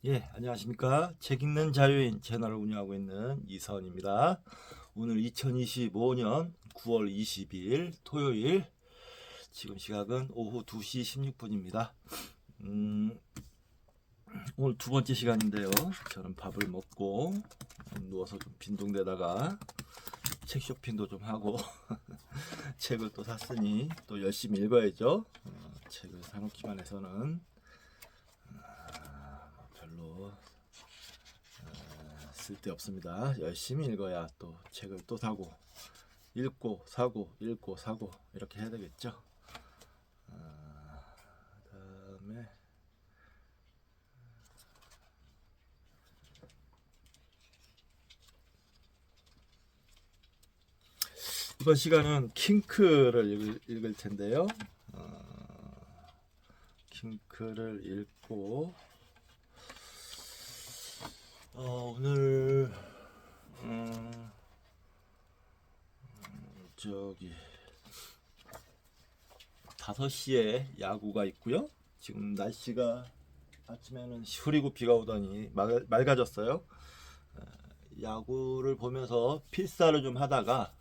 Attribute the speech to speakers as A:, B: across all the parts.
A: 예, 안녕하십니까. 책 읽는 자유인 채널을 운영하고 있는 이선입니다. 오늘 2025년 9월 22일 토요일, 지금 시각은 오후 2시 16분입니다. 오늘 두 번째 시간인데요. 저는 밥을 먹고 누워서 좀 빈둥대다가 책 쇼핑도 좀 하고 책을 또 샀으니 또 열심히 읽어야죠. 책을 사놓기만 해서는 별로 쓸데없습니다. 열심히 읽어야 또 책을 또 사고 읽고 사고 읽고 사고 이렇게 해야 되겠죠. 그다음에 이번 시간은 킹크를 읽을 텐데요. 킹크를 읽고 오늘 저기 5시에 야구가 있고요. 지금 날씨가 아침에는 흐리고 비가 오더니 맑아졌어요. 야구를 보면서 필사를 좀 하다가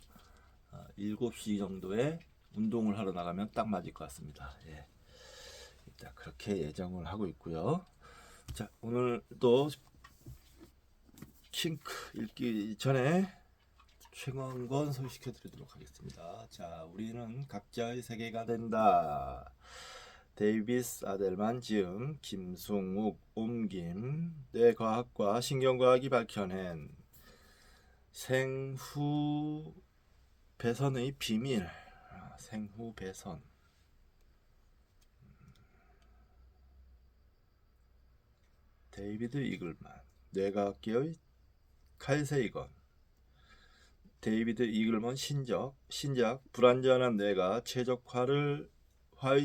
A: 7시 정도에 운동을 하러 나가면 딱 맞을 것 같습니다. 예. 일단 그렇게 예정을 하고 있고요. 자, 오늘 또 킹크 읽기 전에 최강권 소개시켜 드리도록 하겠습니다. 자, 우리는 각자의 세계가 된다. 데이비스 아델만 지음, 김승욱 옮김, 뇌과학과 신경과학이 밝혀낸 생후 배선의 비밀. 생후 배선. 데이비드 이글만, 뇌과학계의 칼 세이건. 데이비드 이글먼 신작 불완전한 뇌가 최적화의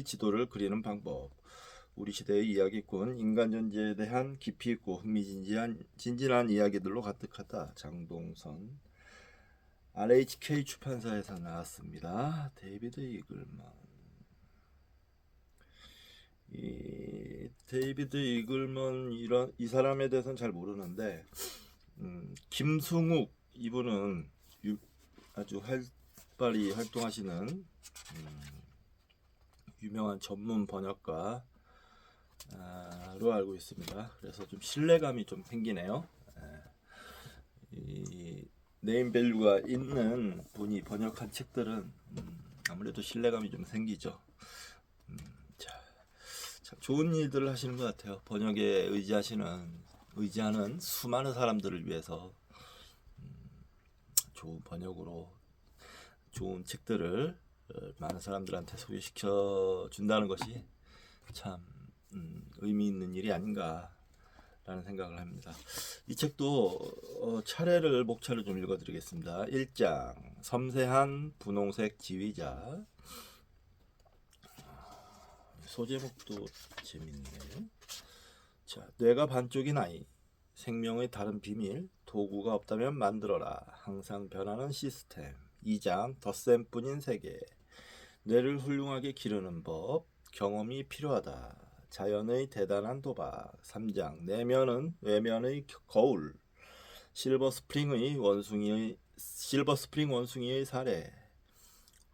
A: 지도를 그리는 방법. 우리 시대의 이야기꾼, 인간 존재에 대한 깊이 있고 진진한 이야기들로 가득하다. 장동선. RHK 출판사에서 나왔습니다. 데이비드 이글먼. 이 데이비드 이글먼 이 사람에 대해서는 잘 모르는데 김승욱 이분은 아주 활발히 활동하시는 유명한 전문 번역가로 알고 있습니다. 그래서 좀 신뢰감이 좀 생기네요. 이 네임밸류가 있는 분이 번역한 책들은 아무래도 신뢰감이 좀 생기죠. 자, 참 좋은 일들을 하시는 것 같아요. 번역에 의지하는 수많은 사람들을 위해서 좋은 번역으로 좋은 책들을 많은 사람들한테 소개시켜 준다는 것이 참 의미 있는 일이 아닌가라는 생각을 합니다. 이 책도 목차를 좀 읽어드리겠습니다. 1장 섬세한 분홍색 지휘자. 소제목도 재밌네요. 자, 뇌가 반쪽인 아이, 생명의 다른 비밀, 도구가 없다면 만들어라. 항상 변하는 시스템. 2장 덧셈뿐인 세계. 뇌를 훌륭하게 기르는 법. 경험이 필요하다. 자연의 대단한 도박. 3장 내면은 외면의 거울. 실버 스프링 원숭이의 사례.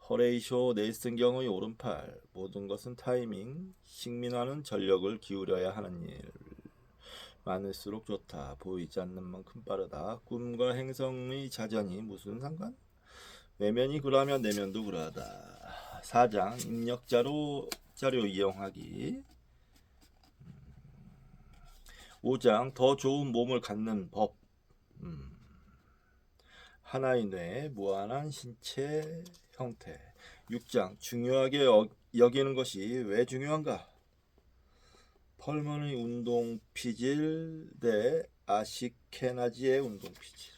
A: 호레이쇼 네이슨경의 오른팔. 모든 것은 타이밍. 식민화는 전력을 기울여야 하는 일. 많을수록 좋다. 보이지 않는 만큼 빠르다. 꿈과 행성의 자전이 무슨 상관? 외면이 그러하면 내면도 그러하다. 4장 자료 이용하기. 5장 더 좋은 몸을 갖는 법. 하나의 뇌, 무한한 신체 형태. 6장 중요하게 여기는 것이 왜 중요한가? 펄먼의 운동 피질 대 아시케나지의 운동 피질.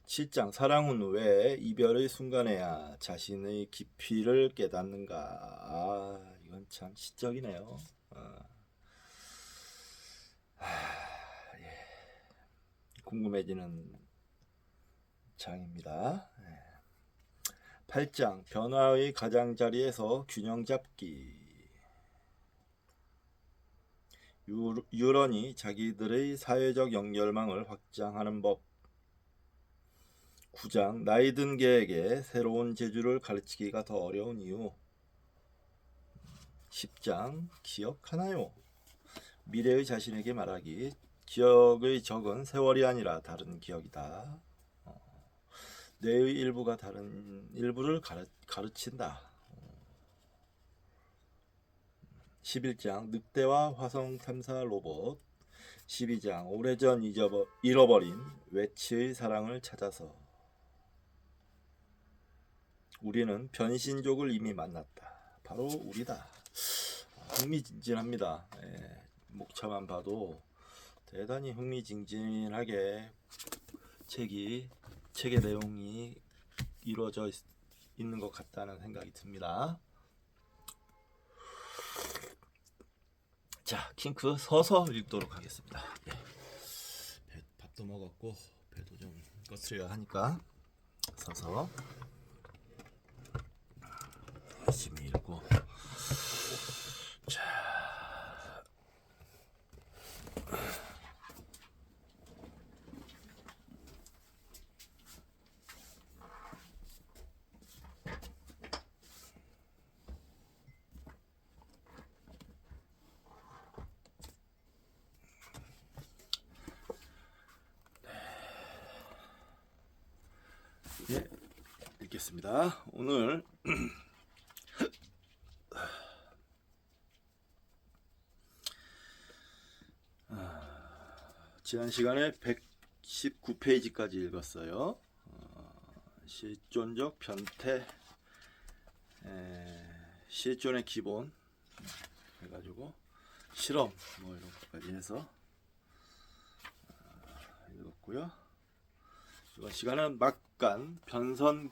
A: 7장 사랑은 왜 이별의 순간에야 자신의 깊이를 깨닫는가. 이건 참 시적이네요. 예. 궁금해지는 장입니다. 8장 변화의 가장자리에서 균형 잡기. 유런이 자기들의 사회적 연결망을 확장하는 법. 9장 나이 든 개에게 새로운 재주를 가르치기가 더 어려운 이유. 10장 기억하나요? 미래의 자신에게 말하기. 기억의 적은 세월이 아니라 다른 기억이다. 뇌의 일부가 다른 일부를 가르친다. 11장 늑대와 화성 탐사 로봇. 12장 오래전 잃어버린 외치의 사랑을 찾아서. 우리는 변신족을 이미 만났다. 바로 우리다. 흥미진진합니다. 목차만 봐도 대단히 흥미진진하게 책의 내용이 이루어져 있는 것 같다는 생각이 듭니다. 자, 킹크 서서 읽도록 하겠습니다. 밥도 먹었고 배도 좀 거스려야 하니까 서서 열심히 읽고. 자, 읽겠습니다. 오늘 지난 시간에 119페이지까지 읽었어요. 시존적 변태, 시존의 기본 해가지고 실험 뭐 이런 것까지 해서 읽었고요. 이번 시간은 막간 변성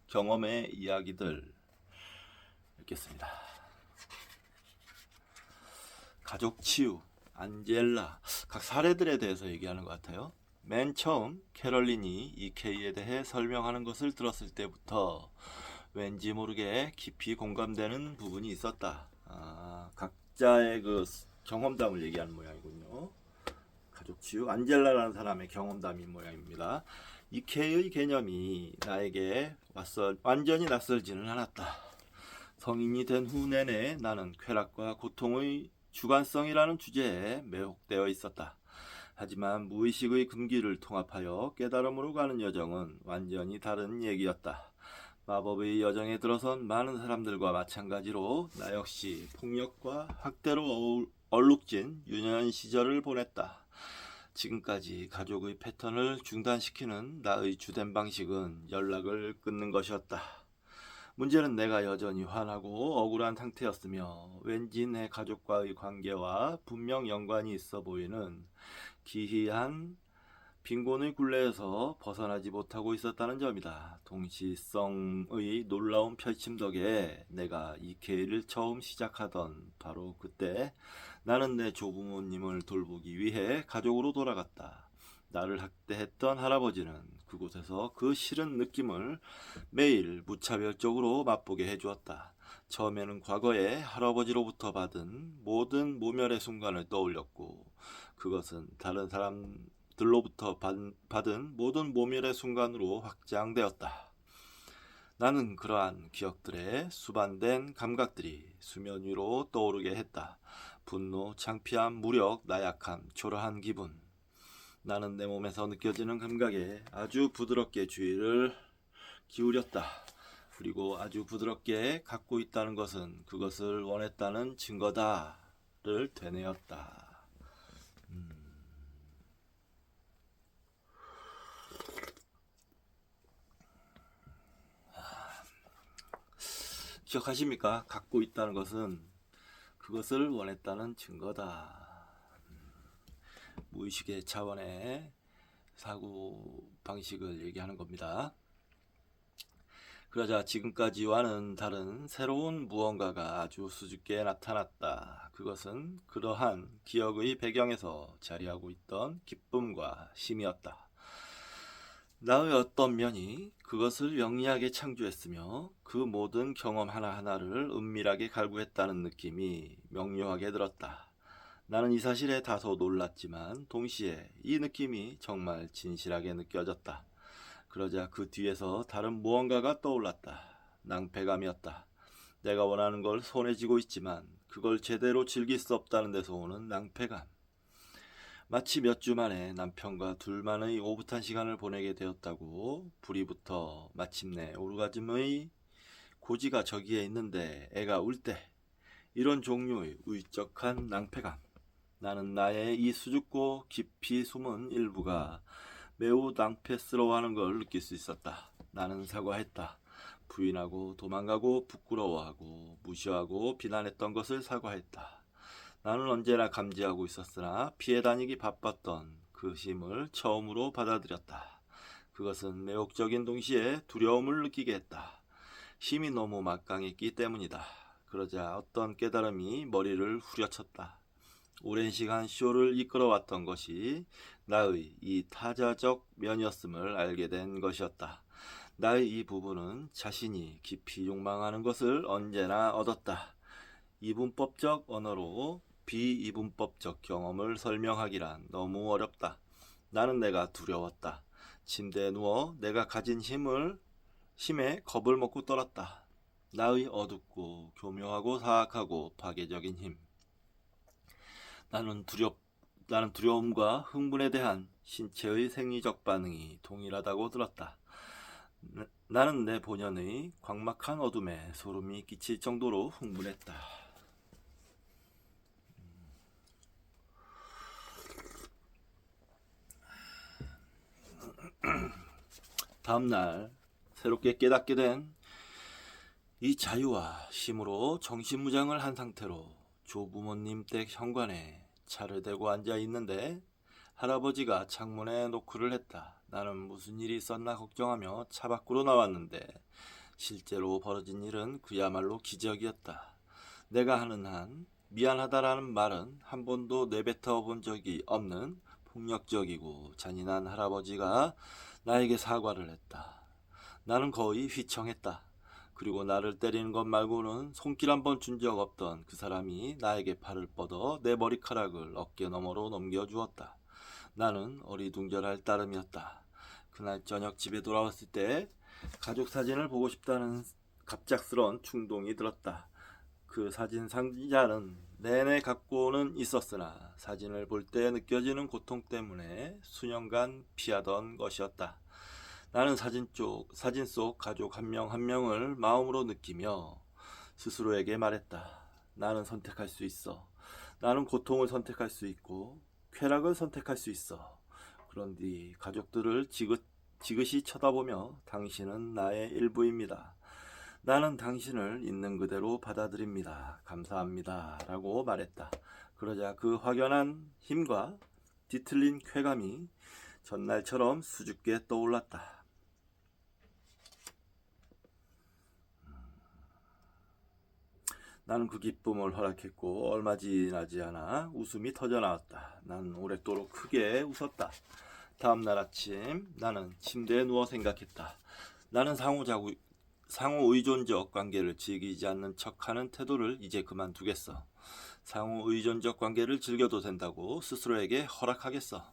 A: 경험의 이야기들 읽겠습니다. 가족 치유, 안젤라, 각 사례들에 대해서 얘기하는 것 같아요. 맨 처음 캐럴린이 이케이에 대해 설명하는 것을 들었을 때부터 왠지 모르게 깊이 공감되는 부분이 있었다. 각자의 그 경험담을 얘기하는 모양이군요. 가족 치유, 안젤라라는 사람의 경험담인 모양입니다. 이케이의 개념이 나에게 완전히 낯설지는 않았다. 성인이 된 후 내내 나는 쾌락과 고통의 주관성이라는 주제에 매혹되어 있었다. 하지만 무의식의 금기를 통합하여 깨달음으로 가는 여정은 완전히 다른 얘기였다. 마법의 여정에 들어선 많은 사람들과 마찬가지로 나 역시 폭력과 학대로 얼룩진 유년 시절을 보냈다. 지금까지 가족의 패턴을 중단시키는 나의 주된 방식은 연락을 끊는 것이었다. 문제는 내가 여전히 화나고 억울한 상태였으며 왠지 내 가족과의 관계와 분명 연관이 있어 보이는 기이한 빈곤의 굴레에서 벗어나지 못하고 있었다는 점이다. 동시성의 놀라운 펼침 덕에 내가 이케이를 처음 시작하던 바로 그때 나는 내 조부모님을 돌보기 위해 가족으로 돌아갔다. 나를 학대했던 할아버지는 그곳에서 그 싫은 느낌을 매일 무차별적으로 맛보게 해주었다. 처음에는 과거에 할아버지로부터 받은 모든 모멸의 순간을 떠올렸고 그것은 다른 사람들로부터 받은 모든 모멸의 순간으로 확장되었다. 나는 그러한 기억들의 수반된 감각들이 수면 위로 떠오르게 했다. 분노, 창피함, 무력, 나약함, 초라한 기분. 나는 내 몸에서 느껴지는 감각에 아주 부드럽게 주의를 기울였다. 그리고 아주 부드럽게 갖고 있다는 것은 그것을 원했다는 증거다를 되뇌었다. 기억하십니까? 갖고 있다는 것은 그것을 원했다는 증거다. 무의식의 차원의 사고 방식을 얘기하는 겁니다. 그러자 지금까지와는 다른 새로운 무언가가 아주 수줍게 나타났다. 그것은 그러한 기억의 배경에서 자리하고 있던 기쁨과 힘이었다. 나의 어떤 면이 그것을 영리하게 창조했으며 그 모든 경험 하나하나를 은밀하게 갈구했다는 느낌이 명료하게 들었다. 나는 이 사실에 다소 놀랐지만 동시에 이 느낌이 정말 진실하게 느껴졌다. 그러자 그 뒤에서 다른 무언가가 떠올랐다. 낭패감이었다. 내가 원하는 걸 손에 쥐고 있지만 그걸 제대로 즐길 수 없다는 데서 오는 낭패감. 마치 몇 주 만에 남편과 둘만의 오붓한 시간을 보내게 되었다고 불이 붙어 마침내 오르가즘의 고지가 저기에 있는데 애가 울 때, 이런 종류의 울적한 낭패감. 나는 나의 이 수줍고 깊이 숨은 일부가 매우 낭패스러워하는 걸 느낄 수 있었다. 나는 사과했다. 부인하고 도망가고 부끄러워하고 무시하고 비난했던 것을 사과했다. 나는 언제나 감지하고 있었으나 피해 다니기 바빴던 그 힘을 처음으로 받아들였다. 그것은 매혹적인 동시에 두려움을 느끼게 했다. 힘이 너무 막강했기 때문이다. 그러자 어떤 깨달음이 머리를 후려쳤다. 오랜 시간 쇼를 이끌어왔던 것이 나의 이 타자적 면이었음을 알게 된 것이었다. 나의 이 부분은 자신이 깊이 욕망하는 것을 언제나 얻었다. 이분법적 언어로 비이분법적 경험을 설명하기란 너무 어렵다. 나는 내가 두려웠다. 침대에 누워 내가 가진 힘에 겁을 먹고 떨었다. 나의 어둡고 교묘하고 사악하고 파괴적인 힘. 나는 두려움과 흥분에 대한 신체의 생리적 반응이 동일하다고 들었다. 나는 내 본연의 광막한 어둠에 소름이 끼칠 정도로 흥분했다. 다음날 새롭게 깨닫게 된 이 자유와 힘으로 정신무장을 한 상태로 조부모님 댁 현관에 차를 대고 앉아 있는데 할아버지가 창문에 노크를 했다. 나는 무슨 일이 있었나 걱정하며 차 밖으로 나왔는데 실제로 벌어진 일은 그야말로 기적이었다. 내가 하는 한 미안하다라는 말은 한 번도 내뱉어 본 적이 없는 폭력적이고 잔인한 할아버지가 나에게 사과를 했다. 나는 거의 휘청했다. 그리고 나를 때리는 것 말고는 손길 한 번 준 적 없던 그 사람이 나에게 팔을 뻗어 내 머리카락을 어깨 너머로 넘겨주었다. 나는 어리둥절할 따름이었다. 그날 저녁 집에 돌아왔을 때 가족 사진을 보고 싶다는 갑작스러운 충동이 들었다. 그 사진 상자는 내내 갖고는 있었으나 사진을 볼 때 느껴지는 고통 때문에 수년간 피하던 것이었다. 나는 사진 속 가족 한 명 한 명을 마음으로 느끼며 스스로에게 말했다. 나는 선택할 수 있어. 나는 고통을 선택할 수 있고 쾌락을 선택할 수 있어. 그런데 가족들을 지그시 쳐다보며 당신은 나의 일부입니다. 나는 당신을 있는 그대로 받아들입니다. 감사합니다. 라고 말했다. 그러자 그 확연한 힘과 뒤틀린 쾌감이 전날처럼 수줍게 떠올랐다. 나는 그 기쁨을 허락했고 얼마 지나지 않아 웃음이 터져나왔다. 난 오랫도록 크게 웃었다. 다음날 아침 나는 침대에 누워 생각했다. 나는 상호 의존적 관계를 즐기지 않는 척하는 태도를 이제 그만두겠어. 상호 의존적 관계를 즐겨도 된다고 스스로에게 허락하겠어.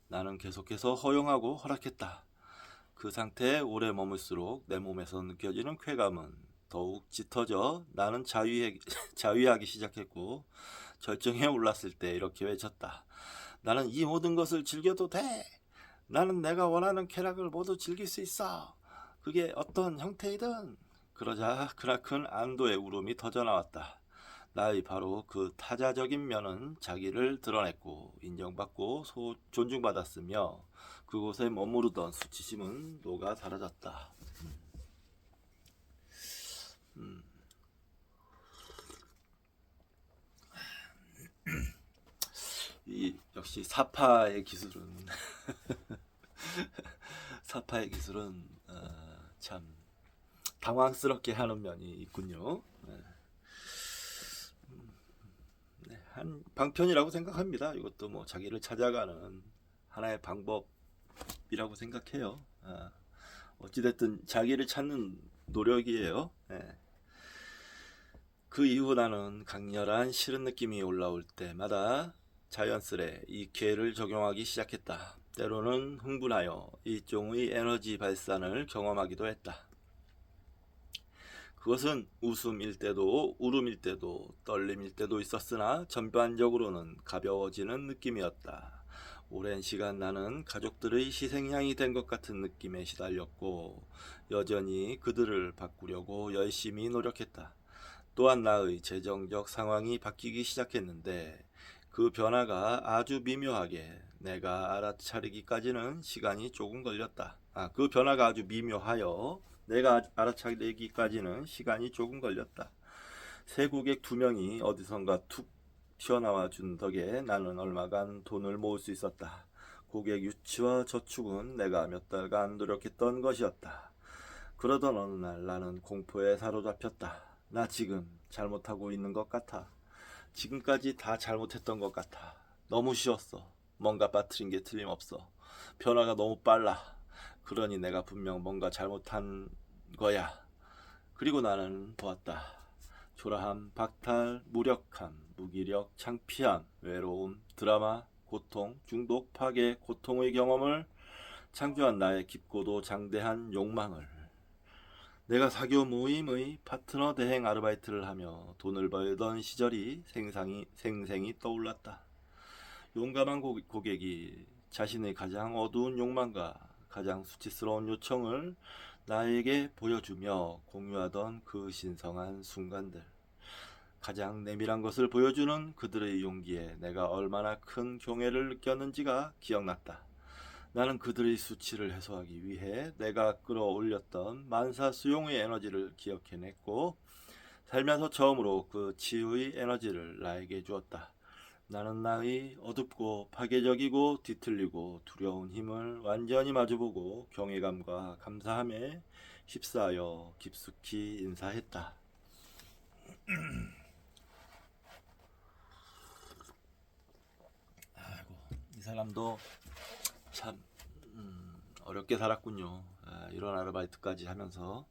A: 나는 계속해서 허용하고 허락했다. 그 상태에 오래 머물수록 내 몸에서 느껴지는 쾌감은 더욱 짙어져 나는 자위하기 시작했고 절정에 올랐을 때 이렇게 외쳤다. 나는 이 모든 것을 즐겨도 돼. 나는 내가 원하는 쾌락을 모두 즐길 수 있어. 그게 어떤 형태이든. 그러자 크나큰 안도의 울음이 터져나왔다. 나의 바로 그 타자적인 면은 자기를 드러냈고 인정받고 존중받았으며 그곳에 머무르던 수치심은 녹아 사라졌다. 이 역시 사파의 기술은 사파의 기술은 참 당황스럽게 하는 면이 있군요. 네, 한 방편이라고 생각합니다. 이것도 뭐 자기를 찾아가는 하나의 방법이라고 생각해요. 어찌됐든 자기를 찾는 노력이에요. 예. 그 이후 나는 강렬한 싫은 느낌이 올라올 때마다 자연스레 이 괴를 적용하기 시작했다. 때로는 흥분하여 일종의 에너지 발산을 경험하기도 했다. 그것은 웃음일 때도 울음일 때도 떨림일 때도 있었으나 전반적으로는 가벼워지는 느낌이었다. 오랜 시간 나는 가족들의 희생양이 된 것 같은 느낌에 시달렸고 여전히 그들을 바꾸려고 열심히 노력했다. 또한 나의 재정적 상황이 바뀌기 시작했는데 그 변화가 아주 미묘하게 내가 알아차리기까지는 시간이 조금 걸렸다. 그 변화가 아주 미묘하여 내가 알아차리기까지는 시간이 조금 걸렸다. 새 고객 2명이 어디선가 툭 튀어나와 준 덕에 나는 얼마간 돈을 모을 수 있었다. 고객 유치와 저축은 내가 몇 달간 노력했던 것이었다. 그러던 어느 날 나는 공포에 사로잡혔다. 나 지금 잘못하고 있는 것 같아. 지금까지 다 잘못했던 것 같아. 너무 쉬웠어. 뭔가 빠뜨린 게 틀림없어. 변화가 너무 빨라. 그러니 내가 분명 뭔가 잘못한 거야. 그리고 나는 보았다. 초라함, 박탈, 무력함, 무기력, 창피함, 외로움, 드라마, 고통, 중독, 파괴, 고통의 경험을 창조한 나의 깊고도 장대한 욕망을 내가 사교 모임의 파트너 대행 아르바이트를 하며 돈을 벌던 시절이 생생히 떠올랐다. 용감한 고객이 자신의 가장 어두운 욕망과 가장 수치스러운 요청을 나에게 보여주며 공유하던 그 신성한 순간들. 가장 내밀한 것을 보여주는 그들의 용기에 내가 얼마나 큰 경애를 느꼈는지가 기억났다. 나는 그들의 수치를 해소하기 위해 내가 끌어올렸던 만사수용의 에너지를 기억해냈고 살면서 처음으로 그 치유의 에너지를 나에게 주었다. 나는 나의 어둡고 파괴적이고 뒤틀리고 두려운 힘을 완전히 마주보고 경외감과 감사함에 휩싸여 깊숙이 인사했다. 아이고, 이 사람도 참 어렵게 살았군요. 이런 아르바이트까지 하면서.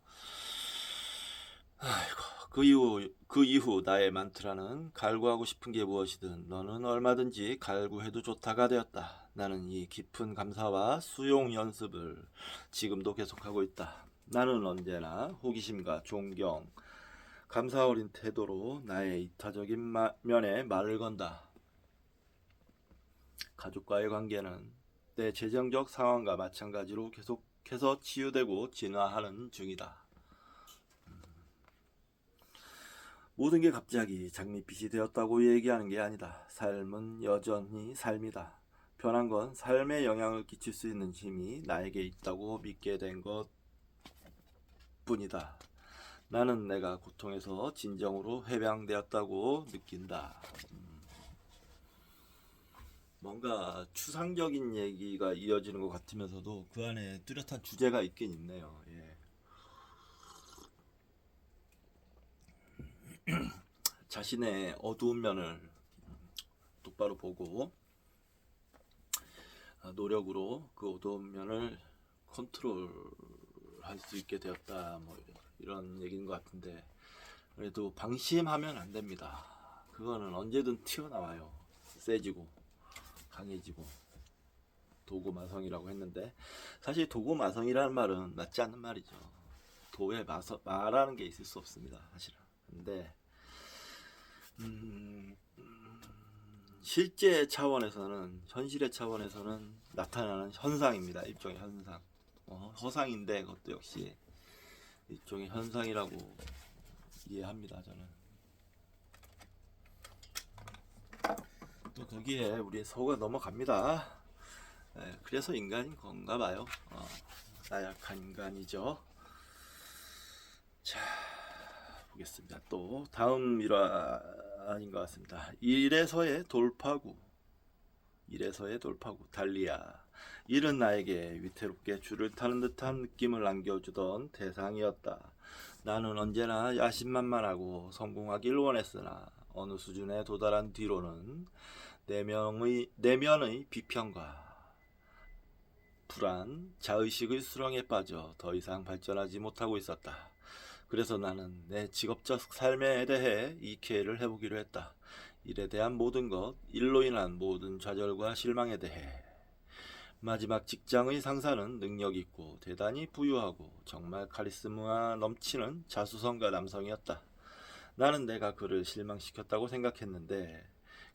A: 아이고, 그 이후 나의 만트라는 갈구하고 싶은 게 무엇이든 너는 얼마든지 갈구해도 좋다가 되었다. 나는 이 깊은 감사와 수용 연습을 지금도 계속하고 있다. 나는 언제나 호기심과 존경, 감사 어린 태도로 나의 이타적인 면에 말을 건다. 가족과의 관계는 내 재정적 상황과 마찬가지로 계속해서 치유되고 진화하는 중이다. 모든 게 갑자기 장밋빛이 되었다고 얘기하는 게 아니다. 삶은 여전히 삶이다. 변한 건 삶에 영향을 끼칠 수 있는 힘이 나에게 있다고 믿게 된 것 뿐이다. 나는 내가 고통에서 진정으로 해방되었다고 느낀다. 뭔가 추상적인 얘기가 이어지는 것 같으면서도 그 안에 뚜렷한 주제가 있긴 있네요. 예. 자신의 어두운 면을 똑바로 보고 노력으로 그 어두운 면을 컨트롤할 수 있게 되었다. 뭐 이런 얘기인 것 같은데 그래도 방심하면 안 됩니다. 그거는 언제든 튀어나와요. 세지고 강해지고 도구마성이라고 했는데 사실 도구마성이라는 말은 맞지 않는 말이죠. 도에 말하는 게 있을 수 없습니다. 사실은. 근데 실제 차원에서는 현실의 차원에서는 나타나는 현상입니다. 일종의 현상. 허상인데 그것도 역시 일종의 현상이라고 이해합니다. 저는. 또 거기에 우리 서구가 넘어갑니다. 네, 그래서 인간인 건가 봐요. 나약한 인간이죠. 자, 보겠습니다. 또 다음 일화인 것 같습니다. 이래서의 돌파구. 달리야. 일은 나에게 위태롭게 줄을 타는 듯한 느낌을 안겨주던 대상이었다. 나는 언제나 야심만만하고 성공하길 원했으나 어느 수준에 도달한 뒤로는 내면의 비평과 불안, 자의식의 수렁에 빠져 더 이상 발전하지 못하고 있었다. 그래서 나는 내 직업적 삶에 대해 이 기회를 해보기로 했다. 일에 대한 모든 것, 일로 인한 모든 좌절과 실망에 대해. 마지막 직장의 상사는 능력 있고 대단히 부유하고 정말 카리스마 넘치는 자수성가 남성이었다. 나는 내가 그를 실망시켰다고 생각했는데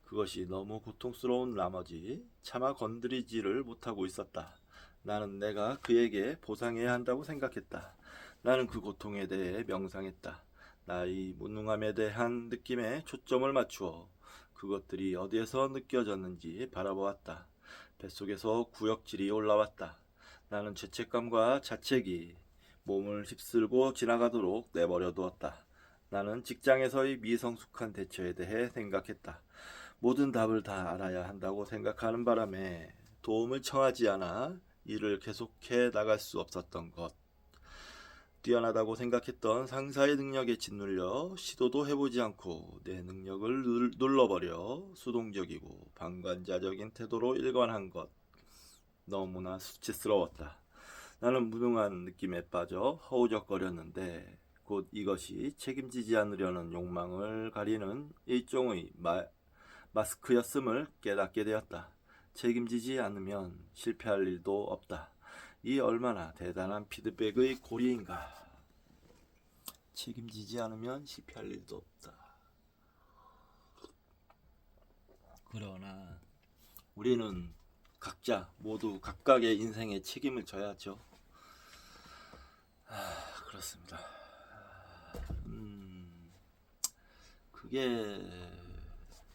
A: 그것이 너무 고통스러운 나머지 차마 건드리지를 못하고 있었다. 나는 내가 그에게 보상해야 한다고 생각했다. 나는 그 고통에 대해 명상했다. 나의 무능함에 대한 느낌에 초점을 맞추어 그것들이 어디에서 느껴졌는지 바라보았다. 뱃속에서 구역질이 올라왔다. 나는 죄책감과 자책이 몸을 휩쓸고 지나가도록 내버려 두었다. 나는 직장에서의 미성숙한 대처에 대해 생각했다. 모든 답을 다 알아야 한다고 생각하는 바람에 도움을 청하지 않아 일을 계속해 나갈 수 없었던 것. 뛰어나다고 생각했던 상사의 능력에 짓눌려 시도도 해보지 않고 내 능력을 눌러버려 수동적이고 방관자적인 태도로 일관한 것. 너무나 수치스러웠다. 나는 무능한 느낌에 빠져 허우적거렸는데 곧 이것이 책임지지 않으려는 욕망을 가리는 일종의 마스크였음을 깨닫게 되었다. 책임지지 않으면 실패할 일도 없다. 이 얼마나 대단한 피드백의 고리인가. 책임지지 않으면 실패할 일도 없다. 그러나 우리는 각자 모두 각각의 인생에 책임을 져야죠. 그렇습니다. 그게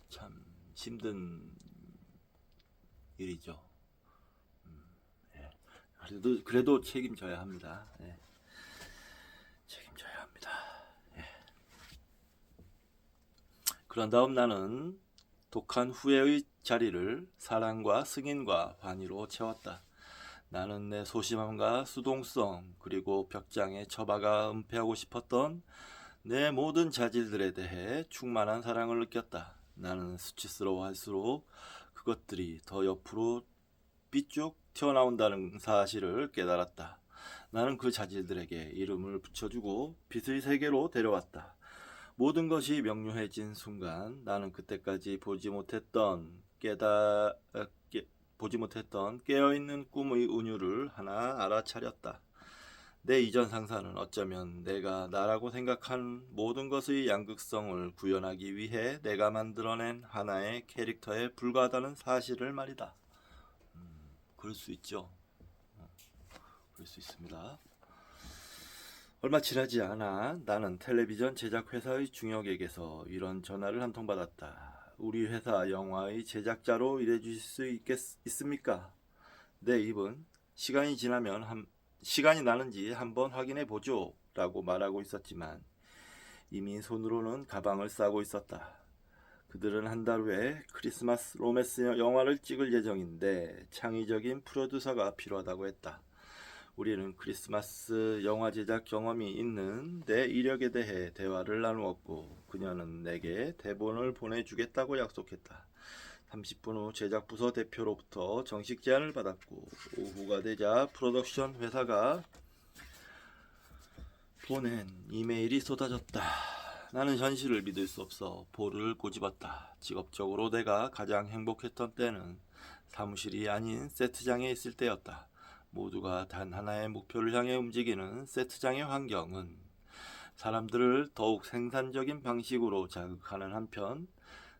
A: 참 힘든 일이죠. 예. 그래도 책임져야 합니다. 예. 책임져야 합니다. 예. 그런 다음 나는 독한 후회의 자리를 사랑과 승인과 환희로 채웠다. 나는 내 소심함과 수동성 그리고 벽장에 처박아 은폐하고 싶었던 내 모든 자질들에 대해 충만한 사랑을 느꼈다. 나는 수치스러워할수록 그것들이 더 옆으로 삐쭉 튀어나온다는 사실을 깨달았다. 나는 그 자질들에게 이름을 붙여주고 빛의 세계로 데려왔다. 모든 것이 명료해진 순간 나는 그때까지 보지 못했던 깨어있는 꿈의 은유를 하나 알아차렸다. 내 이전 상사는 어쩌면 내가 나라고 생각한 모든 것의 양극성을 구현하기 위해 내가 만들어낸 하나의 캐릭터에 불과하다는 사실을 말이다. 그럴 수 있죠. 그럴 수 있습니다. 얼마 지나지 않아 나는 텔레비전 제작 회사의 중역에게서 이런 전화를 한 통 받았다. 우리 회사 영화의 제작자로 일해주실 수 있습니까? 내 입은 시간이 나는지 한번 확인해 보죠 라고 말하고 있었지만 이미 손으로는 가방을 싸고 있었다. 그들은 한 달 후에 크리스마스 로맨스 영화를 찍을 예정인데 창의적인 프로듀서가 필요하다고 했다. 우리는 크리스마스 영화 제작 경험이 있는 내 이력에 대해 대화를 나누었고 그녀는 내게 대본을 보내주겠다고 약속했다. 30분 후 제작부서 대표로부터 정식 제안을 받았고 오후가 되자 프로덕션 회사가 보낸 이메일이 쏟아졌다. 나는 현실을 믿을 수 없어 볼을 꼬집었다. 직업적으로 내가 가장 행복했던 때는 사무실이 아닌 세트장에 있을 때였다. 모두가 단 하나의 목표를 향해 움직이는 세트장의 환경은 사람들을 더욱 생산적인 방식으로 자극하는 한편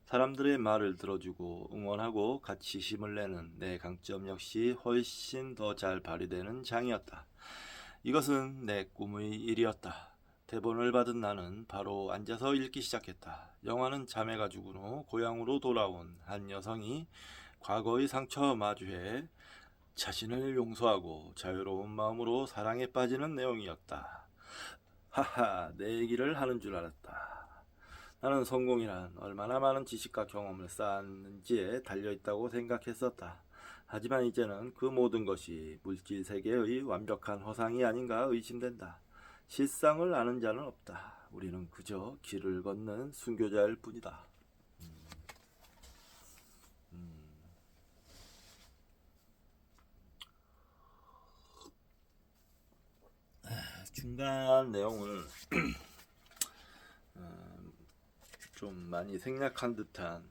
A: 사람들의 말을 들어주고 응원하고 같이 힘을 내는 내 강점 역시 훨씬 더 잘 발휘되는 장이었다. 이것은 내 꿈의 일이었다. 대본을 받은 나는 바로 앉아서 읽기 시작했다. 영화는 자매가 죽은 후 고향으로 돌아온 한 여성이 과거의 상처와 마주해 자신을 용서하고 자유로운 마음으로 사랑에 빠지는 내용이었다. 하하, 내 얘기를 하는 줄 알았다. 나는 성공이란 얼마나 많은 지식과 경험을 쌓았는지에 달려있다고 생각했었다. 하지만 이제는 그 모든 것이 물질 세계의 완벽한 허상이 아닌가 의심된다. 실상을 아는 자는 없다. 우리는 그저 길을 걷는 순교자일 뿐이다. 중간 내용을 좀 많이 생략한 듯한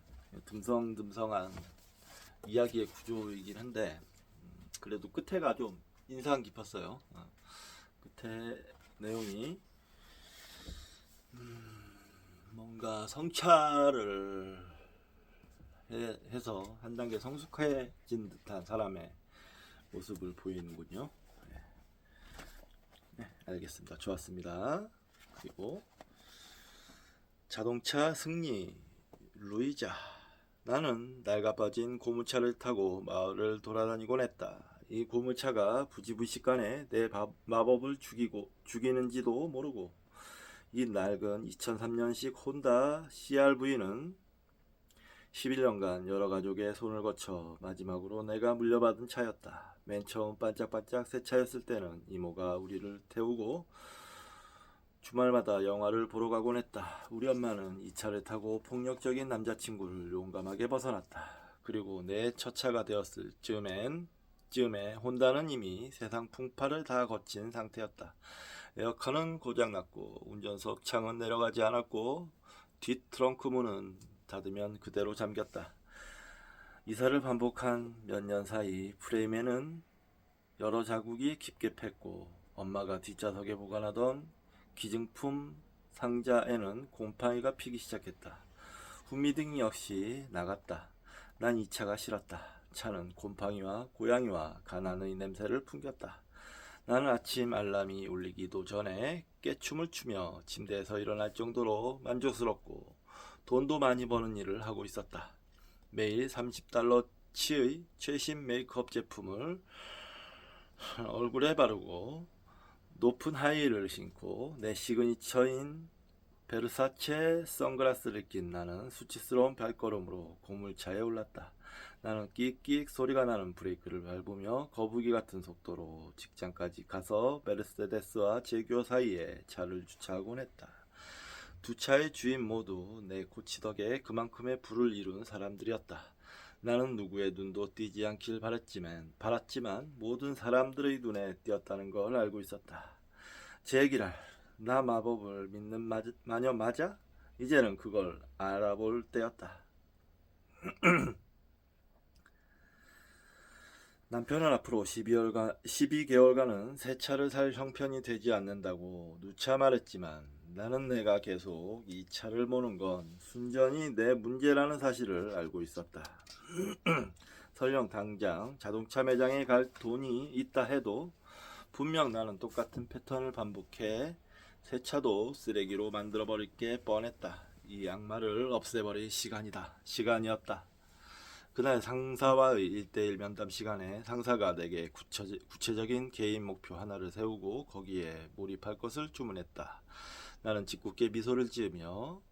A: 듬성듬성한 이야기의 구조이긴 한데 그래도 끝에가 좀 인상 깊었어요. 끝에 내용이 뭔가 성찰을 해서 한 단계 성숙해진 듯한 사람의 모습을 보이는군요. 네, 알겠습니다. 좋았습니다. 그리고 자동차 승리 루이자. 나는 낡아 빠진 고무차를 타고 마을을 돌아다니곤 했다. 이 고무차가 부지불식간에 내 마법을 죽이는지도 모르고 이 낡은 2003년식 혼다 CRV는 11년간 여러 가족의 손을 거쳐 마지막으로 내가 물려받은 차였다. 맨 처음 반짝반짝 새 차였을 때는 이모가 우리를 태우고 주말마다 영화를 보러 가곤 했다. 우리 엄마는 이 차를 타고 폭력적인 남자친구를 용감하게 벗어났다. 그리고 내 첫 차가 되었을 즈음에 혼다는 이미 세상 풍파를 다 거친 상태였다. 에어컨은 고장났고 운전석 창은 내려가지 않았고 뒷 트렁크 문은 닫으면 그대로 잠겼다. 이사를 반복한 몇 년 사이 프레임에는 여러 자국이 깊게 팼고 엄마가 뒷좌석에 보관하던 기증품 상자에는 곰팡이가 피기 시작했다. 후미등이 역시 나갔다. 난 이 차가 싫었다. 차는 곰팡이와 고양이와 가난의 냄새를 풍겼다. 나는 아침 알람이 울리기도 전에 깨춤을 추며 침대에서 일어날 정도로 만족스럽고 돈도 많이 버는 일을 하고 있었다. 매일 30달러치의 최신 메이크업 제품을 얼굴에 바르고 높은 하이힐을 신고 내 시그니처인 베르사체 선글라스를 낀 나는 수치스러운 발걸음으로 고물차에 올랐다. 나는 끽끽 소리가 나는 브레이크를 밟으며 거북이 같은 속도로 직장까지 가서 메르세데스와 제규어 사이에 차를 주차하곤 했다. 두 차의 주인 모두 내 코치 덕에 그만큼의 부를 이룬 사람들이었다. 나는 누구의 눈도 띄지 않길 바랐지만 모든 사람들의 눈에 띄었다는 걸 알고 있었다. 제기랄, 나 마법을 믿는 마녀 맞아? 이제는 그걸 알아볼 때였다. 남편은 앞으로 12개월간은 새 차를 살 형편이 되지 않는다고 누차 말했지만 나는 내가 계속 이 차를 모는 건 순전히 내 문제라는 사실을 알고 있었다. 설령 당장 자동차 매장에 갈 돈이 있다 해도 분명 나는 똑같은 패턴을 반복해 새 차도 쓰레기로 만들어버릴 게 뻔했다. 이 악마를 없애버릴 시간이었다. 그날 상사와의 1대1 면담 시간에 상사가 내게 구체적인 개인 목표 하나를 세우고 거기에 몰입할 것을 주문했다. 나는 짓궂게 미소를 지으며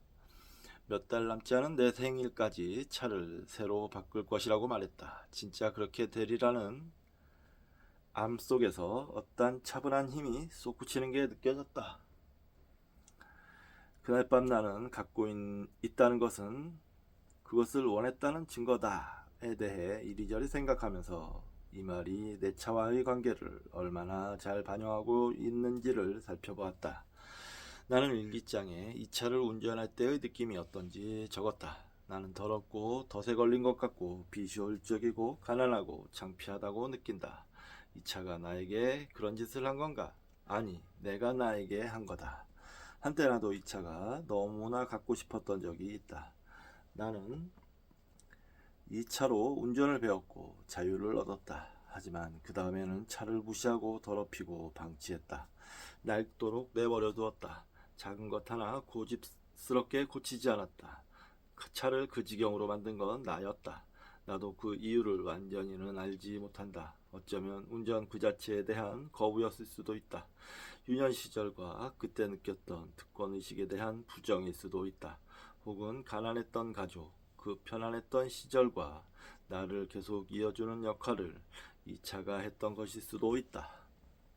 A: 몇 달 남지 않은 내 생일까지 차를 새로 바꿀 것이라고 말했다. 진짜 그렇게 되리라는 암 속에서 어떤 차분한 힘이 솟구치는 게 느껴졌다. 그날 밤 나는 갖고 있다는 것은 그것을 원했다는 증거다에 대해 이리저리 생각하면서 이 말이 내 차와의 관계를 얼마나 잘 반영하고 있는지를 살펴보았다. 나는 일기장에 이 차를 운전할 때의 느낌이 어떤지 적었다. 나는 더럽고 덫에 걸린 것 같고 비효율적이고 가난하고 창피하다고 느낀다. 이 차가 나에게 그런 짓을 한 건가? 아니, 내가 나에게 한 거다. 한때 나도 이 차가 너무나 갖고 싶었던 적이 있다. 나는 이 차로 운전을 배웠고 자유를 얻었다. 하지만 그 다음에는 차를 무시하고 더럽히고 방치했다. 낡도록 내버려 두었다. 작은 것 하나 고집스럽게 고치지 않았다. 차를 그 지경으로 만든 건 나였다. 나도 그 이유를 완전히는 알지 못한다. 어쩌면 운전 그 자체에 대한 거부였을 수도 있다. 유년 시절과 그때 느꼈던 특권의식에 대한 부정일 수도 있다. 혹은 가난했던 가족, 그 편안했던 시절과 나를 계속 이어주는 역할을 이 차가 했던 것일 수도 있다.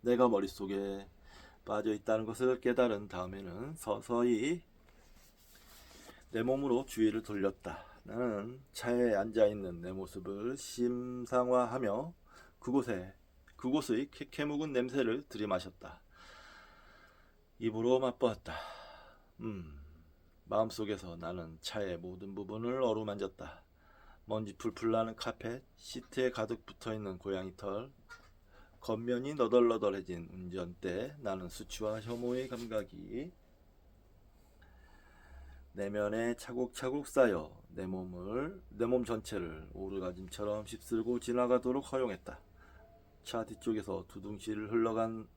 A: 내가 머릿속에 빠져 있다는 것을 깨달은 다음에는 서서히 내 몸으로 주위를 돌렸다. 나는 차에 앉아있는 내 모습을 심상화하며 그곳의 캐캐묵은 냄새를 들이마셨다. 입으로 맛보았다. 마음속에서 나는 차의 모든 부분을 어루만졌다. 먼지 풀풀 나는 카펫, 시트에 가득 붙어있는 고양이 털, 겉면이 너덜너덜해진 운전대. 나는 수치와 혐오의 감각이 내면에 차곡차곡 쌓여 내 몸 전체를 오르가짐처럼 휩쓸고 지나가도록 허용했다. 차 뒤쪽에서 두둥실 흘러간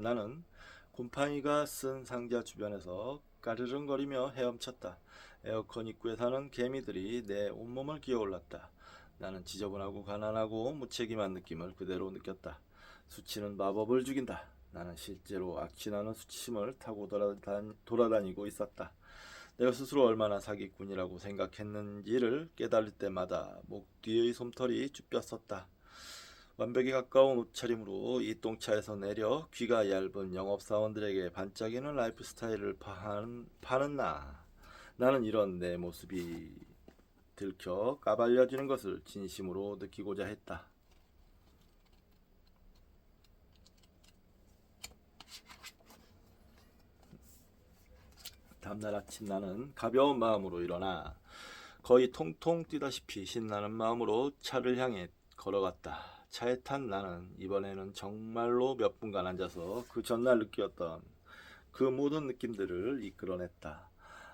A: 나는 곰팡이가 쓴 상자 주변에서 까르릉거리며 헤엄쳤다. 에어컨 입구에 사는 개미들이 내 온몸을 기어올랐다. 나는 지저분하고 가난하고 무책임한 느낌을 그대로 느꼈다. 수치는 마법을 죽인다. 나는 실제로 악취나는 수치심을 타고 돌아다니고 있었다. 내가 스스로 얼마나 사기꾼이라고 생각했는지를 깨달을 때마다 목 뒤의 솜털이 쭈뼛었다. 완벽에 가까운 옷차림으로 이 똥차에서 내려 귀가 얇은 영업사원들에게 반짝이는 라이프 스타일을 파는 나는 이런 내 모습이 들켜 까발려지는 것을 진심으로 느끼고자 했다. 다음날 아침 나는 가벼운 마음으로 일어나 거의 통통 뛰다시피 신나는 마음으로 차를 향해 걸어갔다. 차에 탄 나는 이번에는 정말로 몇 분간 앉아서 그 전날 느꼈던 그 모든 느낌들을 이끌어냈다.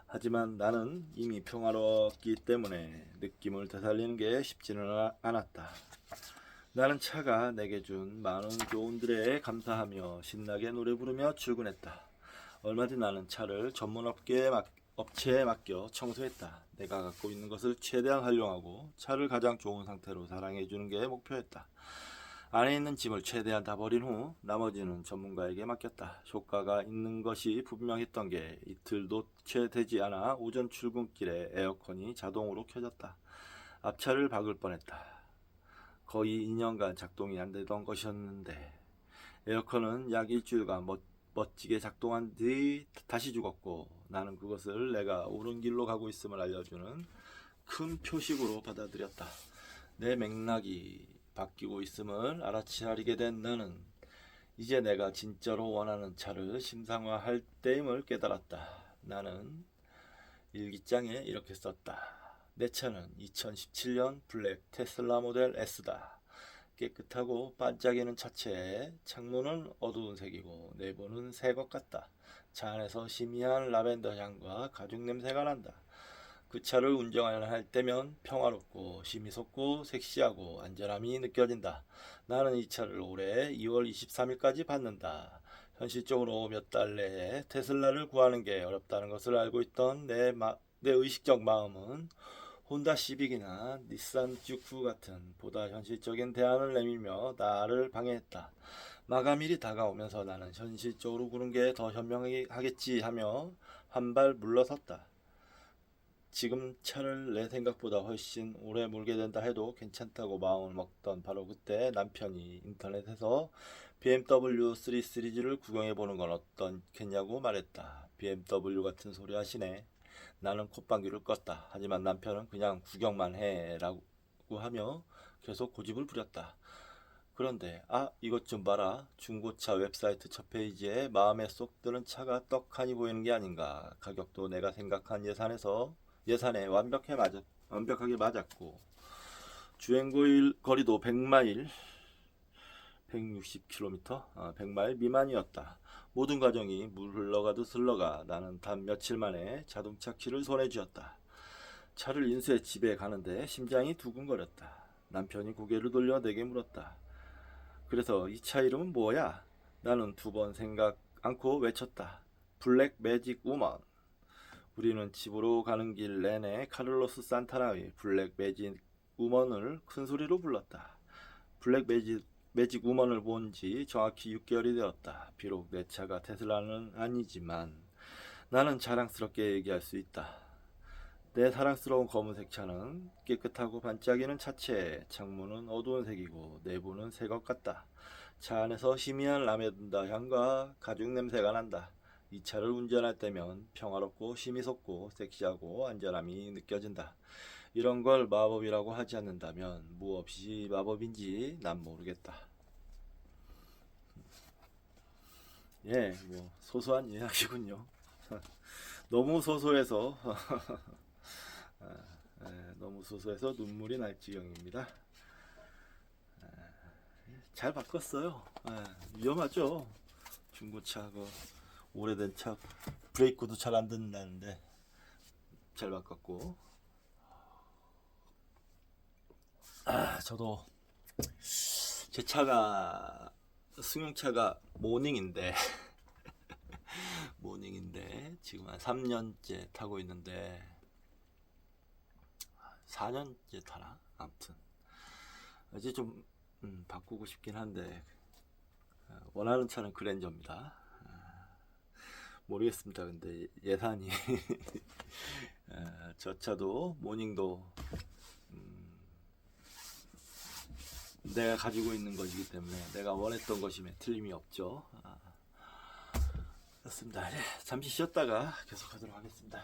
A: 하지만 나는 이미 평화로웠기 때문에 느낌을 되살리는 게 쉽지는 않았다. 나는 차가 내게 준 많은 교훈들에 감사하며 신나게 노래 부르며 출근했다. 얼마 뒤 나는 차를 업체에 맡겨 청소했다. 내가 갖고 있는 것을 최대한 활용하고 차를 가장 좋은 상태로 사랑해주는 게 목표였다. 안에 있는 짐을 최대한 다 버린 후 나머지는 전문가에게 맡겼다. 효과가 있는 것이 분명했던 게 이틀도 채 되지 않아 오전 출근길에 에어컨이 자동으로 켜졌다. 앞차를 박을 뻔했다. 거의 2년간 작동이 안 되던 것이었는데 에어컨은 약 일주일간 멋지게 작동한 뒤 다시 죽었고 나는 그것을 내가 옳은 길로 가고 있음을 알려주는 큰 표식으로 받아들였다. 내 맥락이 바뀌고 있음을 알아차리게 된 나는 이제 내가 진짜로 원하는 차를 심상화할 때임을 깨달았다. 나는 일기장에 이렇게 썼다. 내 차는 2017년 블랙 테슬라 모델 S다. 깨끗하고 반짝이는 차체에 창문은 어두운 색이고 내부는 새 것 같다. 차 안에서 희미한 라벤더 향과 가죽 냄새가 난다. 그 차를 운전할 때면 평화롭고 힘이 솟고 섹시하고 안전함이 느껴진다. 나는 이 차를 올해 2월 23일까지 받는다. 현실적으로 몇 달 내에 테슬라를 구하는 게 어렵다는 것을 알고 있던 내 의식적 마음은 혼다 시빅이나 닛산 주크 같은 보다 현실적인 대안을 내밀며 나를 방해했다. 마감일이 다가오면서 나는 현실적으로 구는 게 더 현명하겠지 하며 한 발 물러섰다. 지금 차를 내 생각보다 훨씬 오래 몰게 된다 해도 괜찮다고 마음을 먹던 바로 그때 남편이 인터넷에서 BMW 3 시리즈를 구경해보는 건 어떻겠냐고 말했다. BMW 같은 소리 하시네. 나는 콧방귀를 껐다. 하지만 남편은 그냥 구경만 해 라고 하며 계속 고집을 부렸다. 그런데 이것 좀 봐라. 중고차 웹사이트 첫 페이지에 마음에 쏙 드는 차가 떡하니 보이는 게 아닌가. 가격도 내가 생각한 예산에 완벽하게 맞았고 주행 거리도 100마일 160km 100마일 미만이었다. 모든 과정이 물 흘러가듯 흘러가 나는 단 며칠 만에 자동차 키를 손에 쥐었다. 차를 인수해 집에 가는데 심장이 두근거렸다. 남편이 고개를 돌려 내게 물었다. 그래서 이 차 이름은 뭐야? 나는 두 번 생각 않고 외쳤다. 블랙 매직 우먼. 우리는 집으로 가는 길 내내 카를로스 산타나의 블랙 매직 우먼을 큰 소리로 불렀다. 블랙 매직 우먼을 본 지 정확히 6개월이 되었다. 비록 내 차가 테슬라는 아니지만 나는 자랑스럽게 얘기할 수 있다. 내 사랑스러운 검은색 차는 깨끗하고 반짝이는 차체에 창문은 어두운 색이고 내부는 새 것 같다. 차 안에서 희미한 라벤더 향과 가죽 냄새가 난다. 이 차를 운전할 때면 평화롭고 힘이 솟고 섹시하고 안전함이 느껴진다. 이런 걸 마법이라고 하지 않는다면 무엇이 마법인지 난 모르겠다. 예, 뭐 소소한 이야기군요. 너무 소소해서 너무 소소해서 눈물이 날 지경입니다. 잘 바꿨어요. 위험하죠. 중고차 그 오래된 차 브레이크도 잘 안 듣는다는데 잘 바꿨고. 저도 제 차가 승용차가 모닝인데 모닝인데 지금 한 3년째 타고 있는데 4년째 타나? 아무튼 이제 좀 바꾸고 싶긴 한데 원하는 차는 그랜저입니다. 모르겠습니다. 근데 예산이 저 차도 모닝도 내가 가지고 있는 것이기 때문에 내가 원했던 것이면 틀림이 없죠. 그렇습니다. 잠시 쉬었다가 계속하도록 하겠습니다.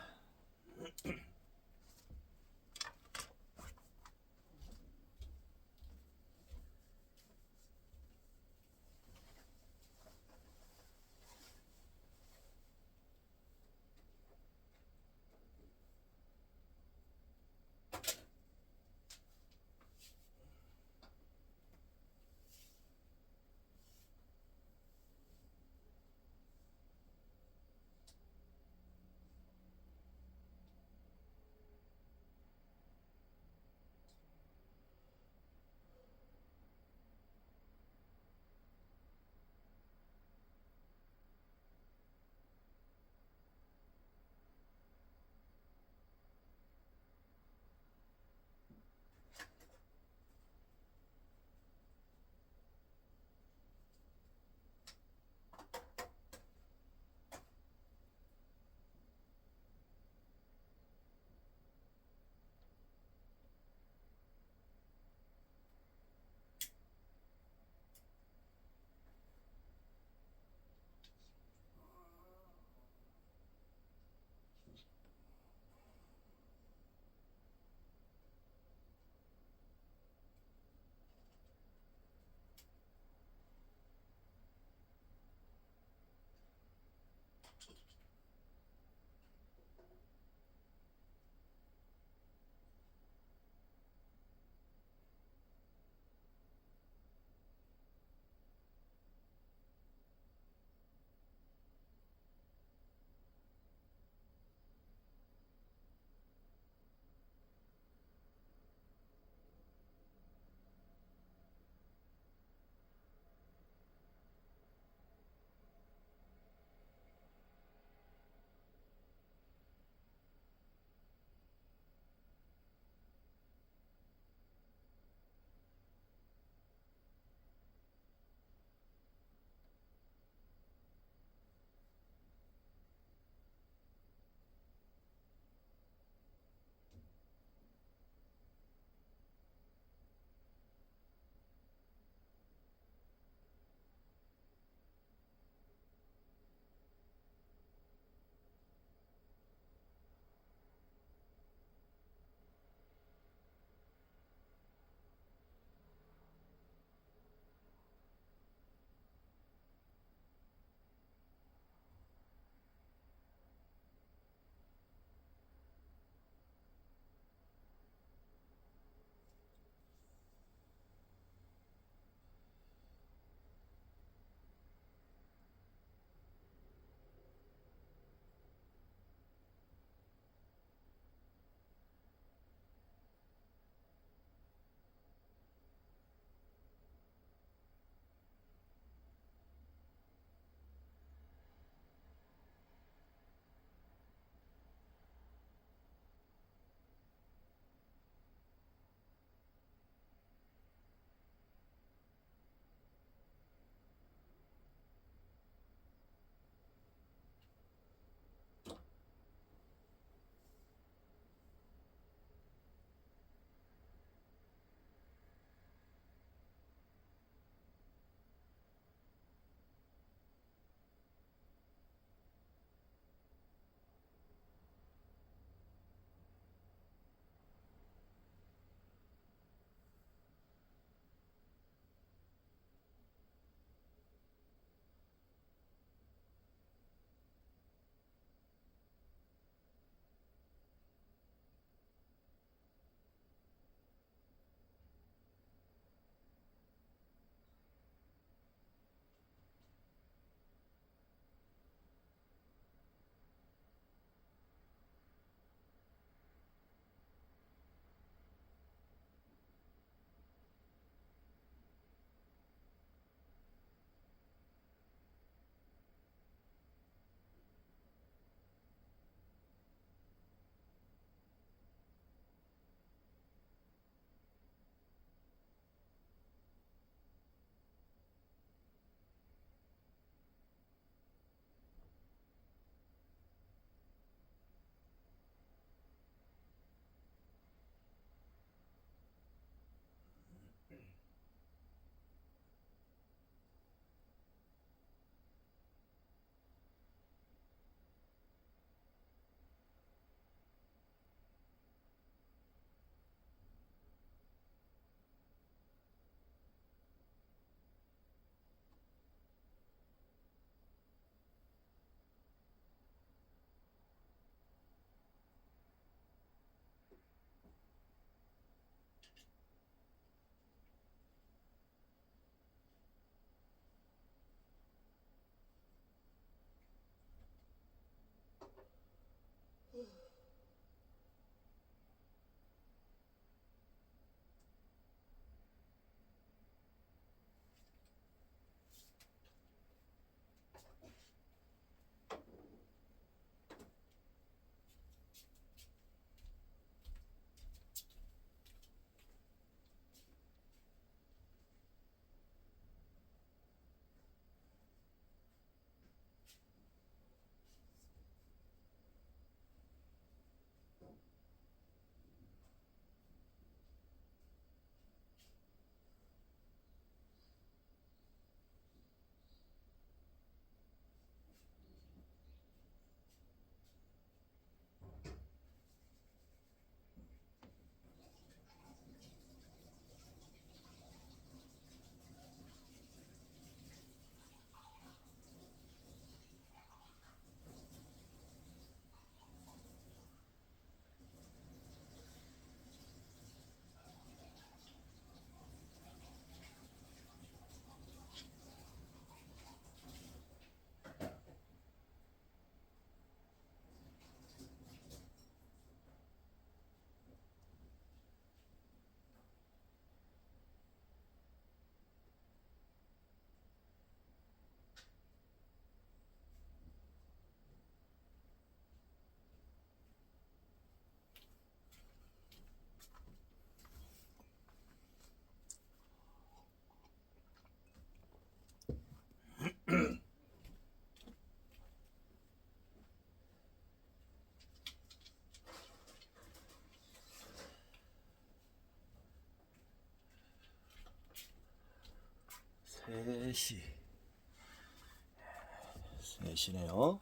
A: 3시네요.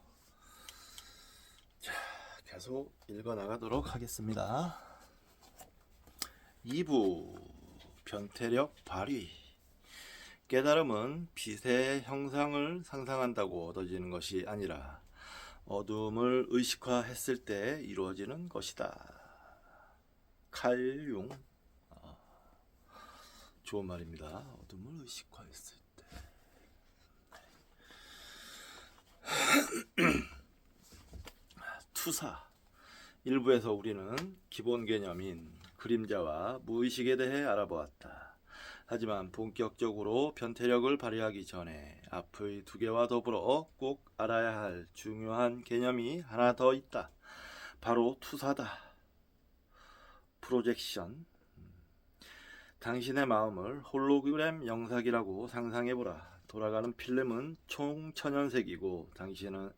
A: 자, 계속 읽어 나가도록 하겠습니다. 2부 변태력 발휘. 깨달음은 빛의 형상을 상상한다고 얻어지는 것이 아니라 어둠을 의식화했을 때 이루어지는 것이다. 칼융. 좋은 말입니다. 어둠을 의식화했을 때. 투사. 일부에서 우리는 기본 개념인 그림자와 무의식에 대해 알아보았다. 하지만 본격적으로 변태력을 발휘하기 전에 앞의 두 개와 더불어 꼭 알아야 할 중요한 개념이 하나 더 있다. 바로 투사다. 프로젝션. 당신의 마음을 홀로그램 영상이라고 상상해보라. 돌아가는 필름은 총 1000년색이고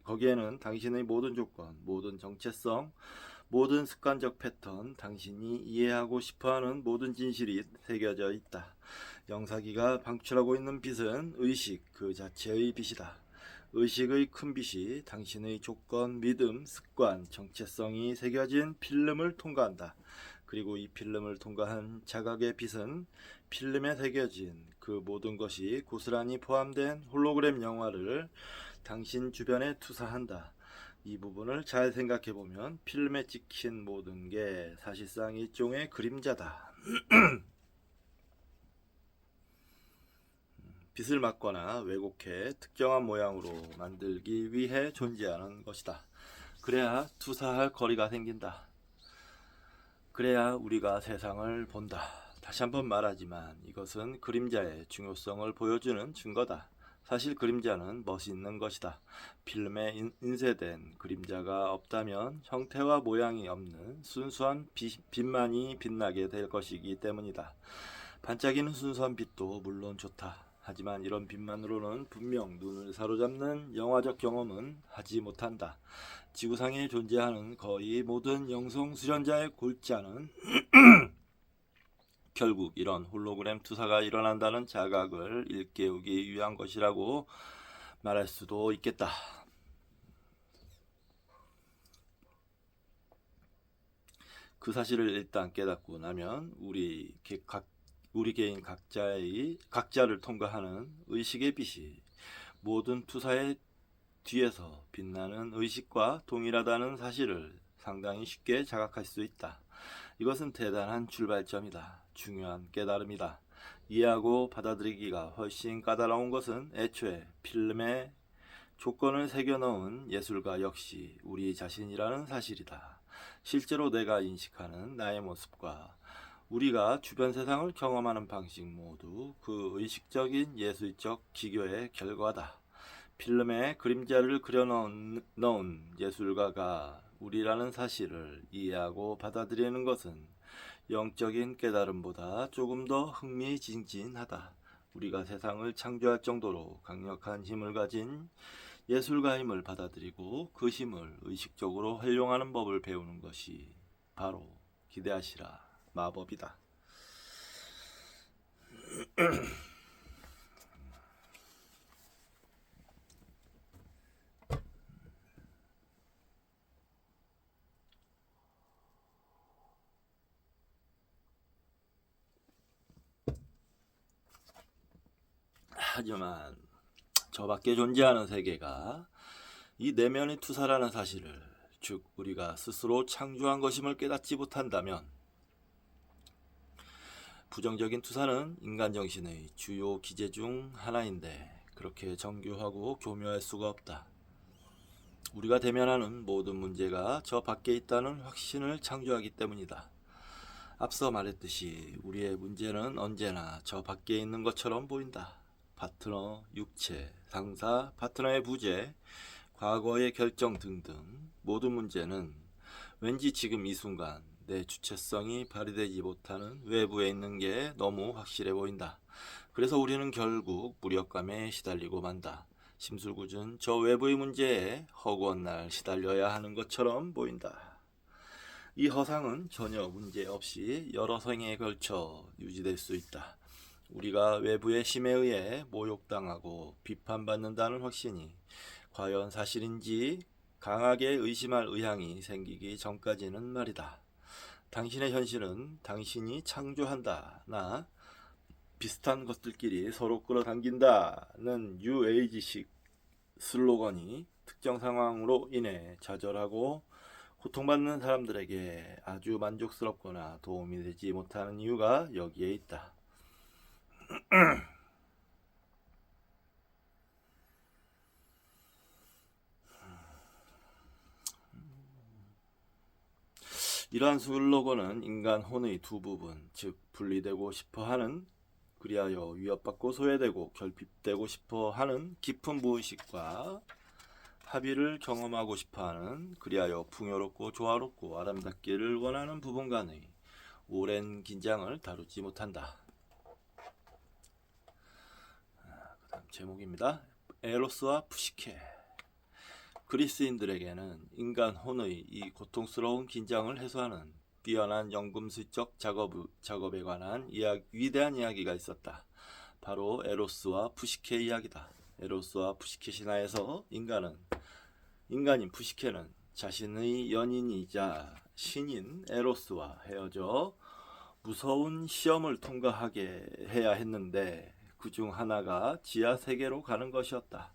A: 거기에는 당신의 모든 조건, 모든 정체성, 모든 습관적 패턴, 당신이 이해하고 싶어하는 모든 진실이 새겨져 있다. 영사기가 방출하고 있는 빛은 의식 그 자체의 빛이다. 의식의 큰 빛이 당신의 조건, 믿음, 습관, 정체성이 새겨진 필름을 통과한다. 그리고 이 필름을 통과한 자각의 빛은 필름에 새겨진 그 모든 것이 고스란히 포함된 홀로그램 영화를 당신 주변에 투사한다. 이 부분을 잘 생각해보면 필름에 찍힌 모든 게 사실상 일종의 그림자다. 빛을 막거나 왜곡해 특정한 모양으로 만들기 위해 존재하는 것이다. 그래야 투사할 거리가 생긴다. 그래야 우리가 세상을 본다. 다시 한번 말하지만 이것은 그림자의 중요성을 보여주는 증거다. 사실 그림자는 멋있는 것이다. 필름에 인쇄된 그림자가 없다면 형태와 모양이 없는 순수한 빛만이 빛나게 될 것이기 때문이다. 반짝이는 순수한 빛도 물론 좋다. 하지만 이런 빛만으로는 분명 눈을 사로잡는 영화적 경험은 하지 못한다. 지구상에 존재하는 거의 모든 영성 수련자의 골자는 결국 이런 홀로그램 투사가 일어난다는 자각을 일깨우기 위한 것이라고 말할 수도 있겠다. 그 사실을 일단 깨닫고 나면 우리 개인 각자를 통과하는 의식의 빛이 모든 투사의 뒤에서 빛나는 의식과 동일하다는 사실을 상당히 쉽게 자각할 수 있다. 이것은 대단한 출발점이다. 중요한 깨달음이다. 이해하고 받아들이기가 훨씬 까다로운 것은 애초에 필름에 조건을 새겨넣은 예술가 역시 우리 자신이라는 사실이다. 실제로 내가 인식하는 나의 모습과 우리가 주변 세상을 경험하는 방식 모두 그 의식적인 예술적 기교의 결과다. 필름에 그림자를 그려 넣은 예술가가 우리라는 사실을 이해하고 받아들이는 것은 영적인 깨달음보다 조금 더 흥미진진하다. 우리가 세상을 창조할 정도로 강력한 힘을 가진 예술가임을 받아들이고 그 힘을 의식적으로 활용하는 법을 배우는 것이 바로 기대하시라 마법이다. 하지만 저 밖에 존재하는 세계가 이 내면의 투사라는 사실을, 즉 우리가 스스로 창조한 것임을 깨닫지 못한다면 부정적인 투사는 인간 정신의 주요 기제 중 하나인데 그렇게 정교하고 교묘할 수가 없다. 우리가 대면하는 모든 문제가 저 밖에 있다는 확신을 창조하기 때문이다. 앞서 말했듯이 우리의 문제는 언제나 저 밖에 있는 것처럼 보인다. 파트너, 육체, 상사, 파트너의 부재, 과거의 결정 등등 모든 문제는 왠지 지금 이 순간 내 주체성이 발휘되지 못하는 외부에 있는 게 너무 확실해 보인다. 그래서 우리는 결국 무력감에 시달리고 만다. 심술궂은 저 외부의 문제에 허구한 날 시달려야 하는 것처럼 보인다. 이 허상은 전혀 문제 없이 여러 생에 걸쳐 유지될 수 있다. 우리가 외부의 힘에 의해 모욕당하고 비판받는다는 확신이 과연 사실인지 강하게 의심할 의향이 생기기 전까지는 말이다. 당신의 현실은 당신이 창조한다나 비슷한 것들끼리 서로 끌어당긴다는 뉴에이지식 슬로건이 특정 상황으로 인해 좌절하고 고통받는 사람들에게 아주 만족스럽거나 도움이 되지 못하는 이유가 여기에 있다. 이러한 슬로건은 인간 혼의 두 부분, 즉 분리되고 싶어하는, 그리하여 위협받고 소외되고 결핍되고 싶어하는 깊은 무의식과 합의를 경험하고 싶어하는, 그리하여 풍요롭고 조화롭고 아름답기를 원하는 부분 간의 오랜 긴장을 다루지 못한다. 그 다음 제목입니다. 에로스와 푸시케. 그리스인들에게는 인간 혼의 이 고통스러운 긴장을 해소하는 뛰어난 연금술적 작업에 관한 위대한 이야기가 있었다. 바로 에로스와 푸시케 이야기다. 에로스와 푸시케 신화에서 인간인 푸시케는 자신의 연인이자 신인 에로스와 헤어져 무서운 시험을 통과하게 해야 했는데 그중 하나가 지하 세계로 가는 것이었다.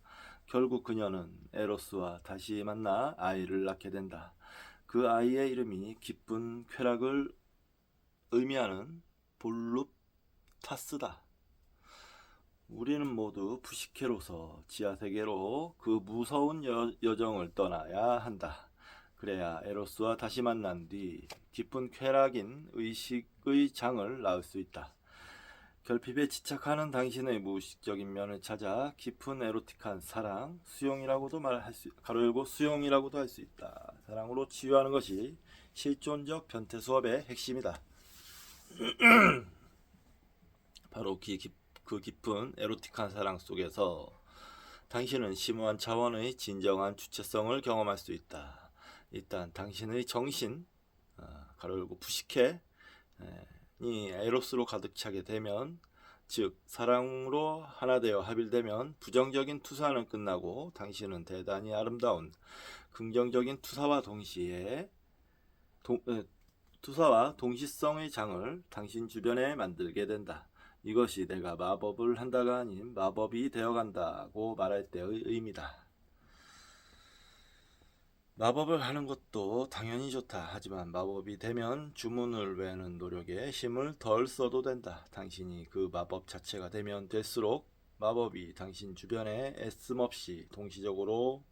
A: 결국 그녀는 에로스와 다시 만나 아이를 낳게 된다. 그 아이의 이름이 기쁜 쾌락을 의미하는 볼루타스다. 우리는 모두 푸시케로서 지하세계로 그 무서운 여정을 떠나야 한다. 그래야 에로스와 다시 만난 뒤 깊은 쾌락인 의식의 장을 낳을 수 있다. 결핍에 집착하는 당신의 무의식적인 면을 찾아 깊은 에로틱한 사랑, 수용이라고도 수용이라고도 할 수 있다. 사랑으로 치유하는 것이 실존적 변태 수업의 핵심이다. 바로 그 깊은 에로틱한 사랑 속에서 당신은 심오한 차원의 진정한 주체성을 경험할 수 있다. 일단 당신의 정신, 가로 열고 푸시케, 이 에로스로 가득 차게 되면, 즉 사랑으로 하나 되어 합일되면 부정적인 투사는 끝나고 당신은 대단히 아름다운 긍정적인 투사와 동시성의 장을 당신 주변에 만들게 된다. 이것이 내가 마법을 한다가 아닌 마법이 되어간다고 말할 때의 의미다. 마법을 하는 것도 당연히 좋다. 하지만 마법이 되면 주문을 외우는 노력에 힘을 덜 써도 된다. 당신이 그 마법 자체가 되면 될수록 마법이 당신 주변에 애씀없이 동시적으로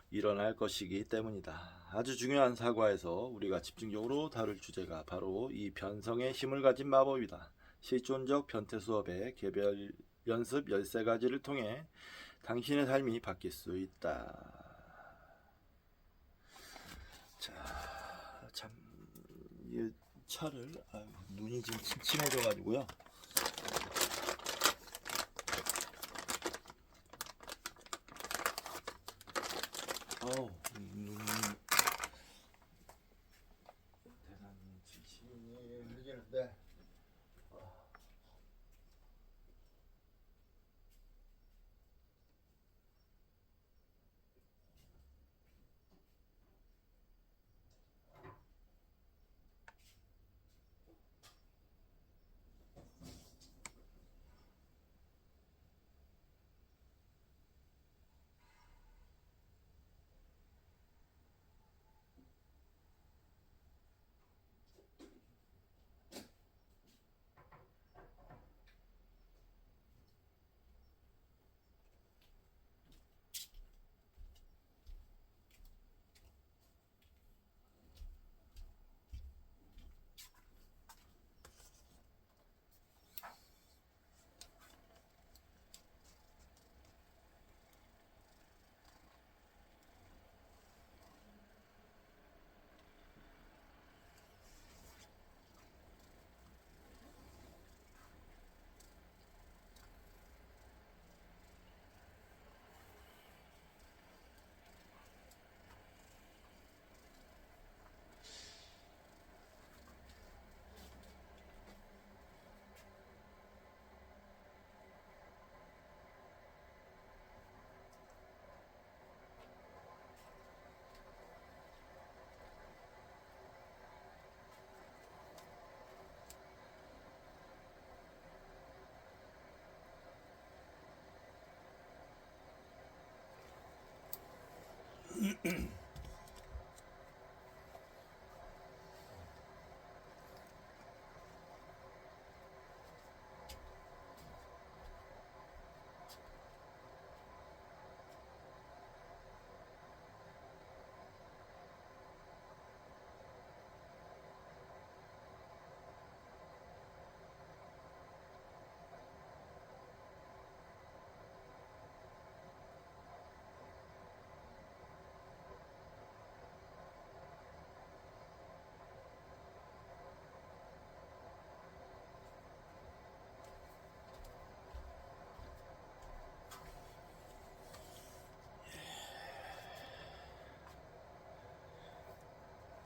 A: 일어날 것이기 때문이다. 아주 중요한 사과에서 우리가 집중적으로 다룰 주제가 바로 이 변성의 힘을 가진 마법이다. 실존적 변태 수업의 개별 연습 13가지를 통해 당신의 삶이 바뀔 수 있다. 자, 참, 이 차를, 눈이 지금 침침해져가지고요. 눈이 대단히 침침해지는데,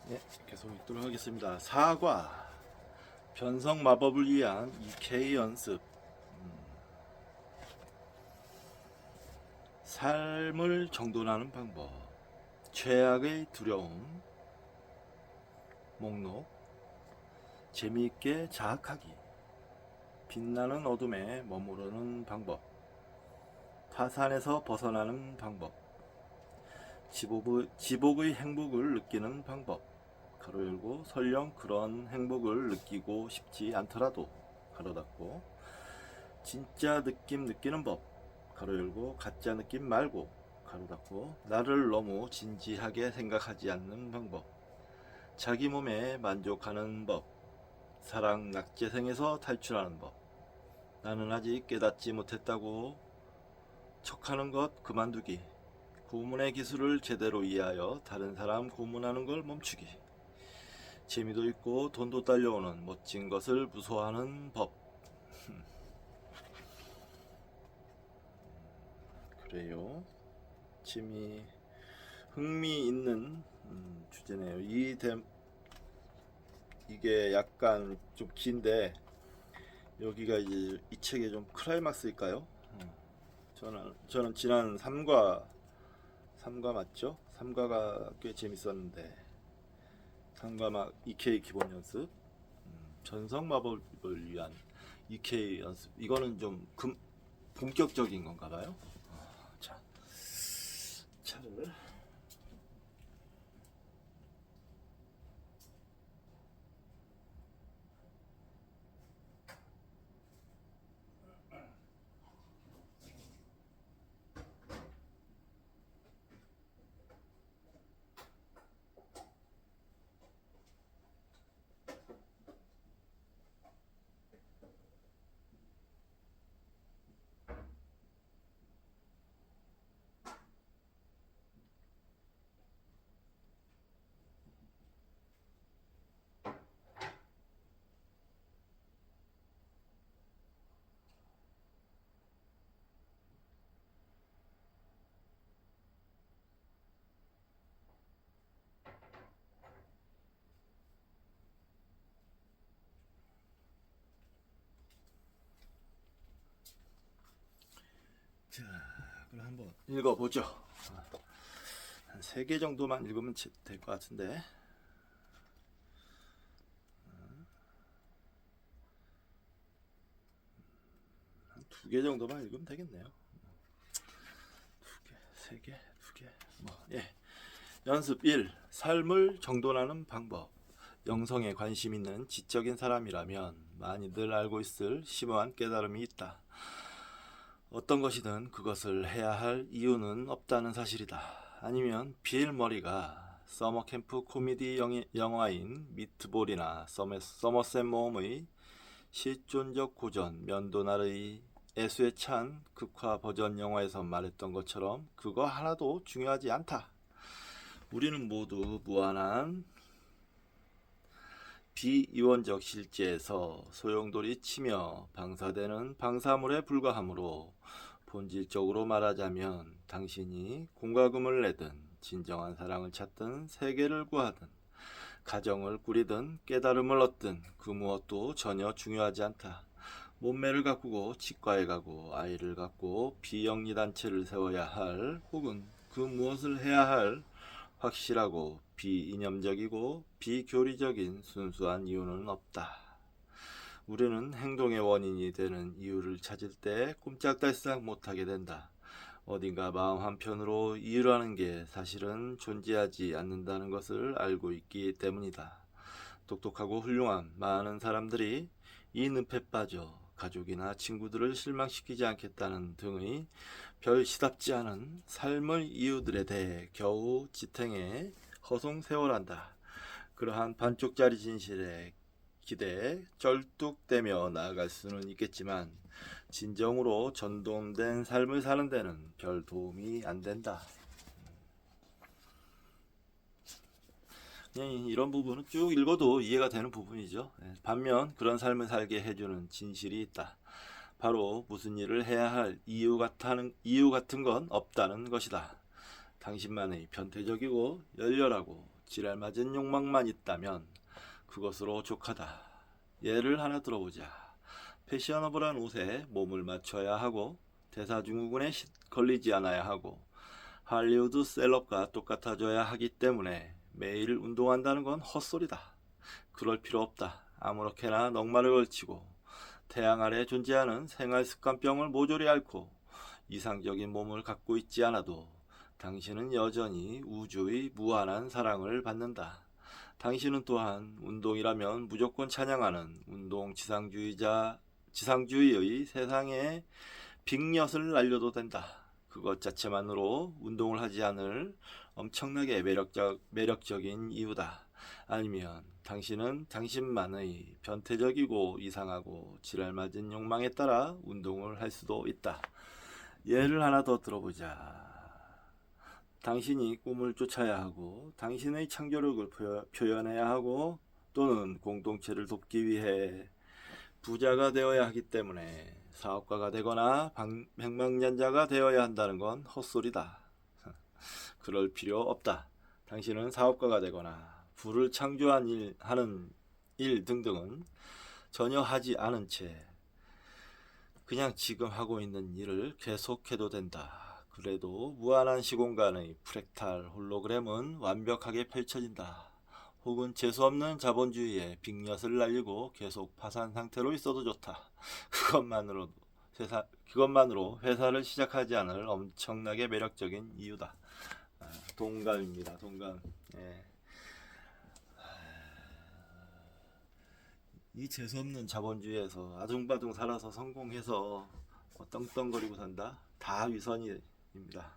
A: 네, 계속 읽도록 하겠습니다. 사과, 변성 마법을 위한 EK 연습. 삶을 정돈하는 방법. 최악의 두려움. 목록. 재미있게 자학하기. 빛나는 어둠에 머무르는 방법. 파산에서 벗어나는 방법. 지복의 행복을 느끼는 방법. 가로 열고, 설령 그런 행복을 느끼고 싶지 않더라도 가로 닫고, 진짜 느낌 느끼는 법. 가로 열고, 가짜 느낌 말고 가로 닫고, 나를 너무 진지하게 생각하지 않는 방법. 자기 몸에 만족하는 법. 사랑 낙제생에서 탈출하는 법. 나는 아직 깨닫지 못했다고 척하는 것 그만두기. 고문의 기술을 제대로 이해하여 다른 사람 고문하는 걸 멈추기. 재미도 있고 돈도 딸려오는 멋진 것을 무서워하는 법. 그래요. 흥미 있는 주제네요. 이게 약간 좀 긴데, 여기가 이제 이 책의 좀 클라이막스일까요? 저는 지난 3과 맞죠? 3과가 꽤 재밌었는데, 3과 막 EK 기본 연습, 전성 마법을 위한 EK 연습. 이거는 좀 본격적인 건가 봐요. 자, 차를 자, 그럼 한번 읽어보죠. 한 3개 정도만 읽으면 될 것 같은데, 한 2개 정도만 읽으면 되겠네요. 2개, 3개, 2개. 예. 연습 1. 삶을 정돈하는 방법. 영성에 관심 있는 지적인 사람이라면 많이들 알고 있을 심오한 깨달음이 있다. 어떤 것이든 그것을 해야 할 이유는 없다는 사실이다. 아니면 빌 머리가 서머캠프 코미디 영화인 미트볼이나 서머셋 모험의 실존적 고전 면도날의 애수에 찬 극화 버전 영화에서 말했던 것처럼 그거 하나도 중요하지 않다. 우리는 모두 무한한 비이원적 실제에서 소용돌이 치며 방사되는 방사물에 불과하므로, 본질적으로 말하자면 당신이 공과금을 내든 진정한 사랑을 찾든 세계를 구하든 가정을 꾸리든 깨달음을 얻든 그 무엇도 전혀 중요하지 않다. 몸매를 가꾸고 치과에 가고 아이를 갖고 비영리단체를 세워야 할, 혹은 그 무엇을 해야 할 확실하고 비이념적이고 비교리적인 순수한 이유는 없다. 우리는 행동의 원인이 되는 이유를 찾을 때 꼼짝달싹 못하게 된다. 어딘가 마음 한편으로 이유라는 게 사실은 존재하지 않는다는 것을 알고 있기 때문이다. 똑똑하고 훌륭한 많은 사람들이 이 늪에 빠져 가족이나 친구들을 실망시키지 않겠다는 등의 별 시답지 않은 삶의 이유들에 대해 겨우 지탱해 허송세월한다. 그러한 반쪽짜리 진실에 기대에 쩔뚝대며 나아갈 수는 있겠지만 진정으로 전도된 삶을 사는 데는 별 도움이 안 된다. 그냥 이런 부분은 쭉 읽어도 이해가 되는 부분이죠. 반면 그런 삶을 살게 해주는 진실이 있다. 바로 무슨 일을 해야 할 이유 같은 건 없다는 것이다. 당신만의 변태적이고 열렬하고 지랄맞은 욕망만 있다면 그것으로 족하다. 예를 하나 들어보자. 패셔너블한 옷에 몸을 맞춰야 하고 대사증후군에 걸리지 않아야 하고 할리우드 셀럽과 똑같아져야 하기 때문에 매일 운동한다는 건 헛소리다. 그럴 필요 없다. 아무렇게나 넉마를 걸치고 태양 아래 존재하는 생활습관병을 모조리 앓고 이상적인 몸을 갖고 있지 않아도 당신은 여전히 우주의 무한한 사랑을 받는다. 당신은 또한 운동이라면 무조건 찬양하는 운동 지상주의의 세상에 빅엿을 날려도 된다. 그것 자체만으로 운동을 하지 않을 엄청나게 매력적인 이유다. 아니면 당신은 당신만의 변태적이고 이상하고 지랄맞은 욕망에 따라 운동을 할 수도 있다. 예를 하나 더 들어보자. 당신이 꿈을 쫓아야 하고 당신의 창조력을 표현해야 하고 또는 공동체를 돕기 위해 부자가 되어야 하기 때문에 사업가가 되거나 백만년자가 되어야 한다는 건 헛소리다. 그럴 필요 없다. 당신은 사업가가 되거나 부를 하는 일 등등은 전혀 하지 않은 채 그냥 지금 하고 있는 일을 계속해도 된다. 그래도 무한한 시공간의 프랙탈 홀로그램은 완벽하게 펼쳐진다. 혹은 재수없는 자본주의에 빅엿을 날리고 계속 파산 상태로 있어도 좋다. 그것만으로 회사를 시작하지 않을 엄청나게 매력적인 이유다. 동감입니다. 동감. 예. 이 재수없는 자본주의에서 아둥바둥 살아서 성공해서 떵떵거리고 산다? 다 위선입니다.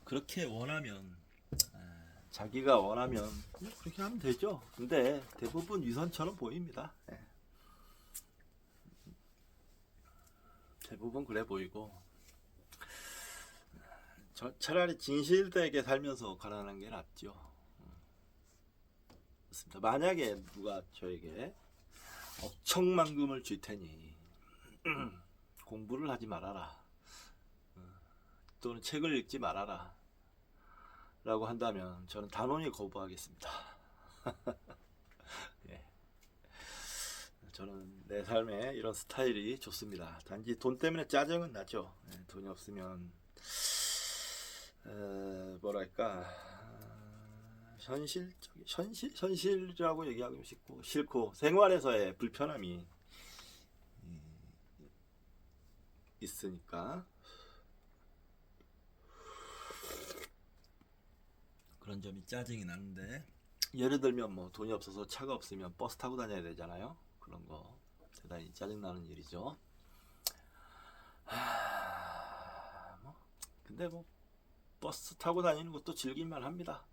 A: 그렇게 원하면 자기가 원하면 그렇게 하면 되죠. 근데 대부분 위선처럼 보입니다. 대부분 그래 보이고 차라리 진실되게 살면서 가난한 게 낫죠. 그렇습니다. 만약에 누가 저에게 억천만금을 줄 테니 공부를 하지 말아라 또는 책을 읽지 말아라 라고 한다면 저는 단호히 거부하겠습니다. 예. 저는 내 삶에 이런 스타일이 좋습니다. 단지 돈 때문에 짜증은 나죠. 돈이 없으면 뭐랄까 현실이라고 얘기하기 싫고 생활에서의 불편함이 있으니까 그런 점이 짜증이 나는데, 예를 들면 뭐 돈이 없어서 차가 없으면 버스 타고 다녀야 되잖아요. 그런 거 대단히 짜증나는 일이죠. 근데 뭐 버스 타고 다니는 것도 즐길만 합니다.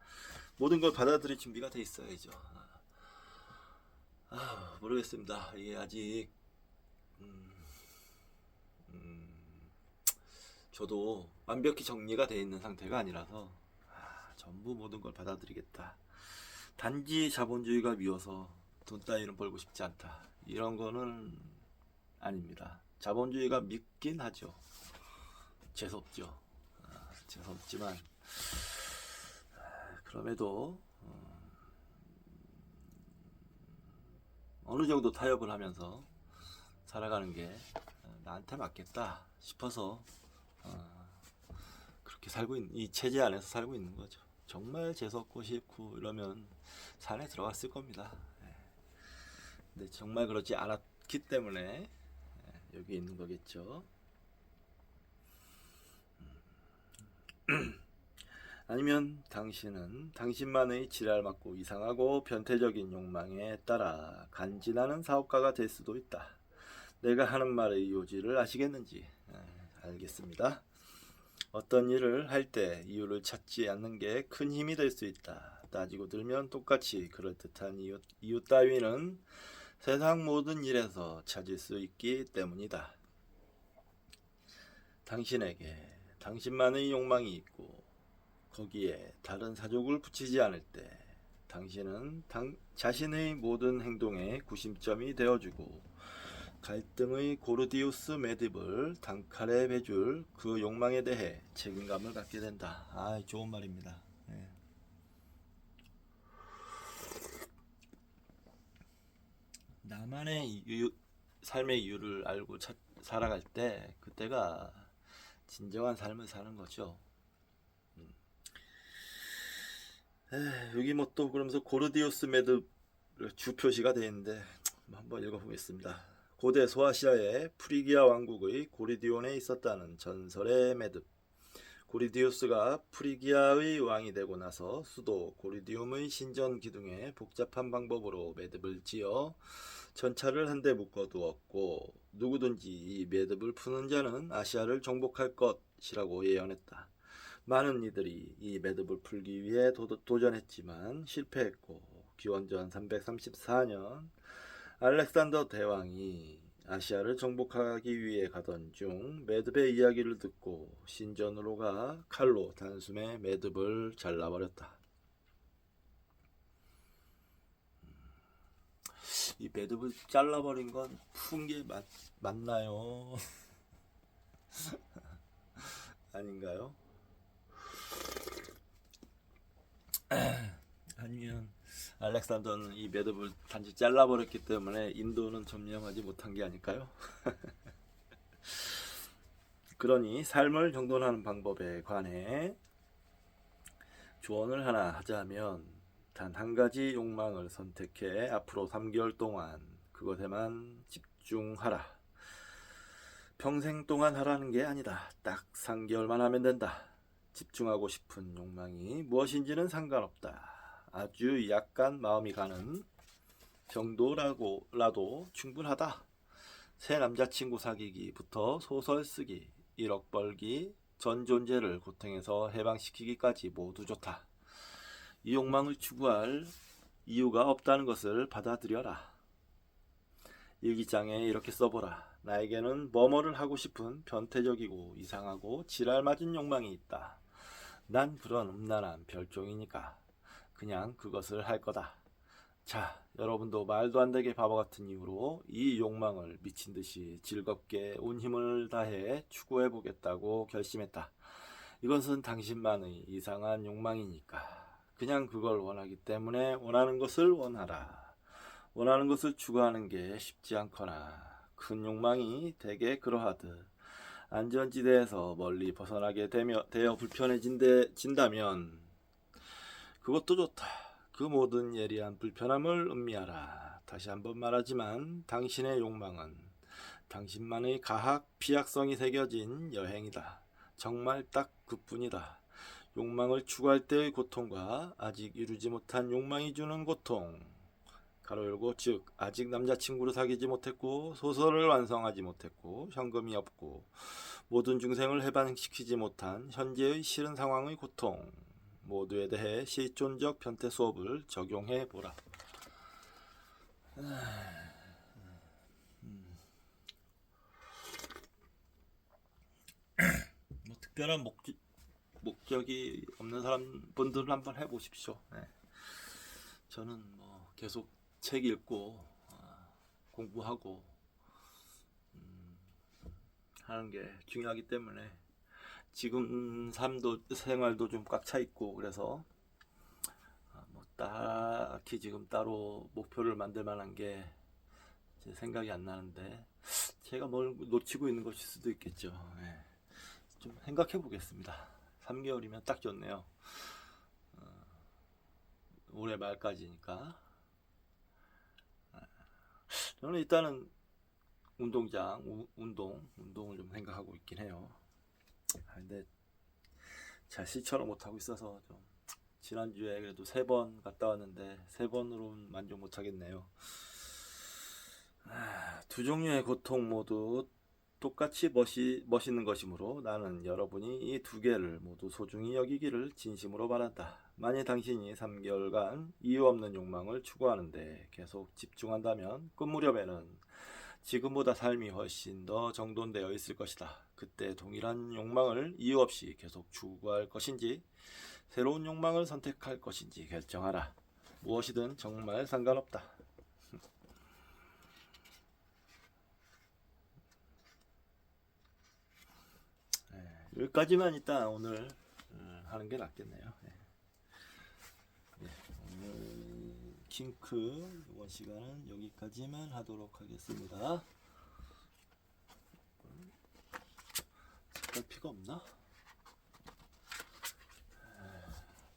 A: 모든 걸 받아들일 준비가 돼 있어야죠. 모르겠습니다. 이게 아직 저도 완벽히 정리가 돼 있는 상태가 아니라서 전부 모든 걸 받아들이겠다. 단지 자본주의가 미워서 돈 따위는 벌고 싶지 않다. 이런 거는 아닙니다. 자본주의가 밉긴 하죠. 재수없죠. 재수없지만 그럼에도 어느 정도 타협을 하면서 살아가는 게 나한테 맞겠다 싶어서 그렇게 살고 있는, 이 체제 안에서 살고 있는 거죠. 정말 재수없고 싫고 이러면 산에 들어갔을 겁니다. 근데 정말 그렇지 않았기 때문에 여기 있는 거겠죠. 아니면 당신은 당신만의 지랄맞고 이상하고 변태적인 욕망에 따라 간지나는 사업가가 될 수도 있다. 내가 하는 말의 요지를 아시겠는지? 알겠습니다. 어떤 일을 할 때 이유를 찾지 않는 게 큰 힘이 될 수 있다. 따지고 들면 똑같이 그럴듯한 이유 따위는 세상 모든 일에서 찾을 수 있기 때문이다. 당신에게 당신만의 욕망이 있고 거기에 다른 사족을 붙이지 않을 때 당신은 자신의 모든 행동의 구심점이 되어주고 갈등의 고르디우스 매듭을 단칼에 베줄 그 욕망에 대해 책임감을 갖게 된다. 아, 좋은 말입니다. 네. 나만의 삶의 이유를 알고 살아갈 때 그때가 진정한 삶을 사는 거죠. 여기 뭐 또 그러면서 고르디우스 매듭 주 표시가 되어 있는데 한번 읽어보겠습니다. 고대 소아시아의 프리기아 왕국의 고리디온에 있었다는 전설의 매듭. 고리디우스가 프리기아의 왕이 되고 나서 수도 고리디움의 신전 기둥에 복잡한 방법으로 매듭을 지어 전차를 한데 묶어두었고 누구든지 이 매듭을 푸는 자는 아시아를 정복할 것이라고 예언했다. 많은 이들이 이 매듭을 풀기 위해 도전했지만 실패했고 기원전 334년 알렉산더 대왕이 아시아를 정복하기 위해 가던 중 매듭의 이야기를 듣고 신전으로 가 칼로 단숨에 매듭을 잘라버렸다. 이 매듭을 잘라버린 건 푼 게 맞나요? 아닌가요? 아니면 알렉산더는 이 매듭을 단지 잘라버렸기 때문에 인도는 점령하지 못한 게 아닐까요? 그러니 삶을 정돈하는 방법에 관해 조언을 하나 하자면 단 한 가지 욕망을 선택해 앞으로 3개월 동안 그것에만 집중하라. 평생 동안 하라는 게 아니다. 딱 3개월만 하면 된다. 집중하고 싶은 욕망이 무엇인지는 상관없다. 아주 약간 마음이 가는 정도라도 충분하다. 새 남자친구 사귀기부터 소설 쓰기, 1억 벌기, 전 존재를 고통에서 해방시키기까지 모두 좋다. 이 욕망을 추구할 이유가 없다는 것을 받아들여라. 일기장에 이렇게 써보라. 나에게는 뭐뭐를 하고 싶은 변태적이고 이상하고 지랄맞은 욕망이 있다. 난 그런 음란한 별종이니까 그냥 그것을 할 거다. 자, 여러분도 말도 안 되게 바보 같은 이유로 이 욕망을 미친 듯이 즐겁게 온 힘을 다해 추구해 보겠다고 결심했다. 이것은 당신만의 이상한 욕망이니까 그냥 그걸 원하기 때문에 원하는 것을 원하라. 원하는 것을 추구하는 게 쉽지 않거나 큰 욕망이 대개 그러하듯 안전지대에서 멀리 벗어나게 되어 불편해진다면 그것도 좋다. 그 모든 예리한 불편함을 음미하라. 다시 한번 말하지만 당신의 욕망은 당신만의 가학, 피약성이 새겨진 여행이다. 정말 딱 그뿐이다. 욕망을 추구할 때의 고통과 아직 이루지 못한 욕망이 주는 고통. 가로 열고 즉 아직 남자친구를 사귀지 못했고 소설을 완성하지 못했고 현금이 없고 모든 중생을 해방시키지 못한 현재의 싫은 상황의 고통. 모두에 대해 실존적 변태 수업을 적용해 보라. 뭐 특별한 목적이 없는 분들은 한번 해보십시오. 네. 저는 뭐 계속 책 읽고 공부하고 하는 게 중요하기 때문에 지금 생활도 좀 꽉 차 있고 그래서 뭐 딱히 지금 따로 목표를 만들 만한 게 제 생각이 안 나는데 제가 뭘 놓치고 있는 것일 수도 있겠죠. 네. 좀 생각해 보겠습니다. 3개월이면 딱 좋네요. 올해 말까지니까. 저는 일단은 운동장 운동을 좀 생각하고 있긴 해요. 근데 잘 실천을 못 하고 있어서 좀 지난주에 그래도 3번 갔다 왔는데 3번으로는 만족 못 하겠네요. 두 종류의 고통 모두 똑같이 멋있는 것이므로 나는 여러분이 이 두 개를 모두 소중히 여기기를 진심으로 바란다. 만일 당신이 3개월간 이유 없는 욕망을 추구하는데 계속 집중한다면 끝 무렵에는 지금보다 삶이 훨씬 더 정돈되어 있을 것이다. 그때 동일한 욕망을 이유 없이 계속 추구할 것인지 새로운 욕망을 선택할 것인지 결정하라. 무엇이든 정말 상관없다. 여기까지만 일단 오늘 하는 게 낫겠네요. 오늘 킹크 이번 시간은 여기까지만 하도록 하겠습니다. 책갈피가 없나?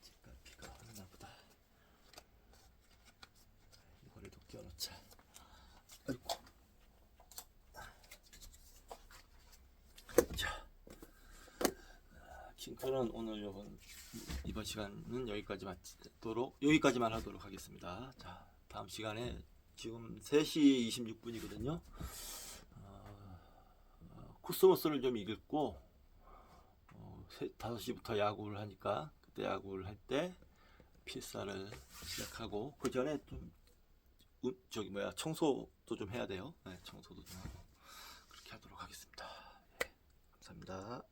A: 책갈피가 없나 보다. 이거를 또 끼워놓자. 아이고. 자, 킹크는 오늘 이번 시간은 여기까지만 하도록 하겠습니다. 자, 다음 시간에 지금 3시 26분이거든요. 코스모스를 좀 읽고 5시부터 야구를 하니까 그때 야구를 할 때 필사를 시작하고 그 전에 좀 청소도 좀 해야 돼요. 네, 청소도 좀 하고 그렇게 하도록 하겠습니다. 감사합니다.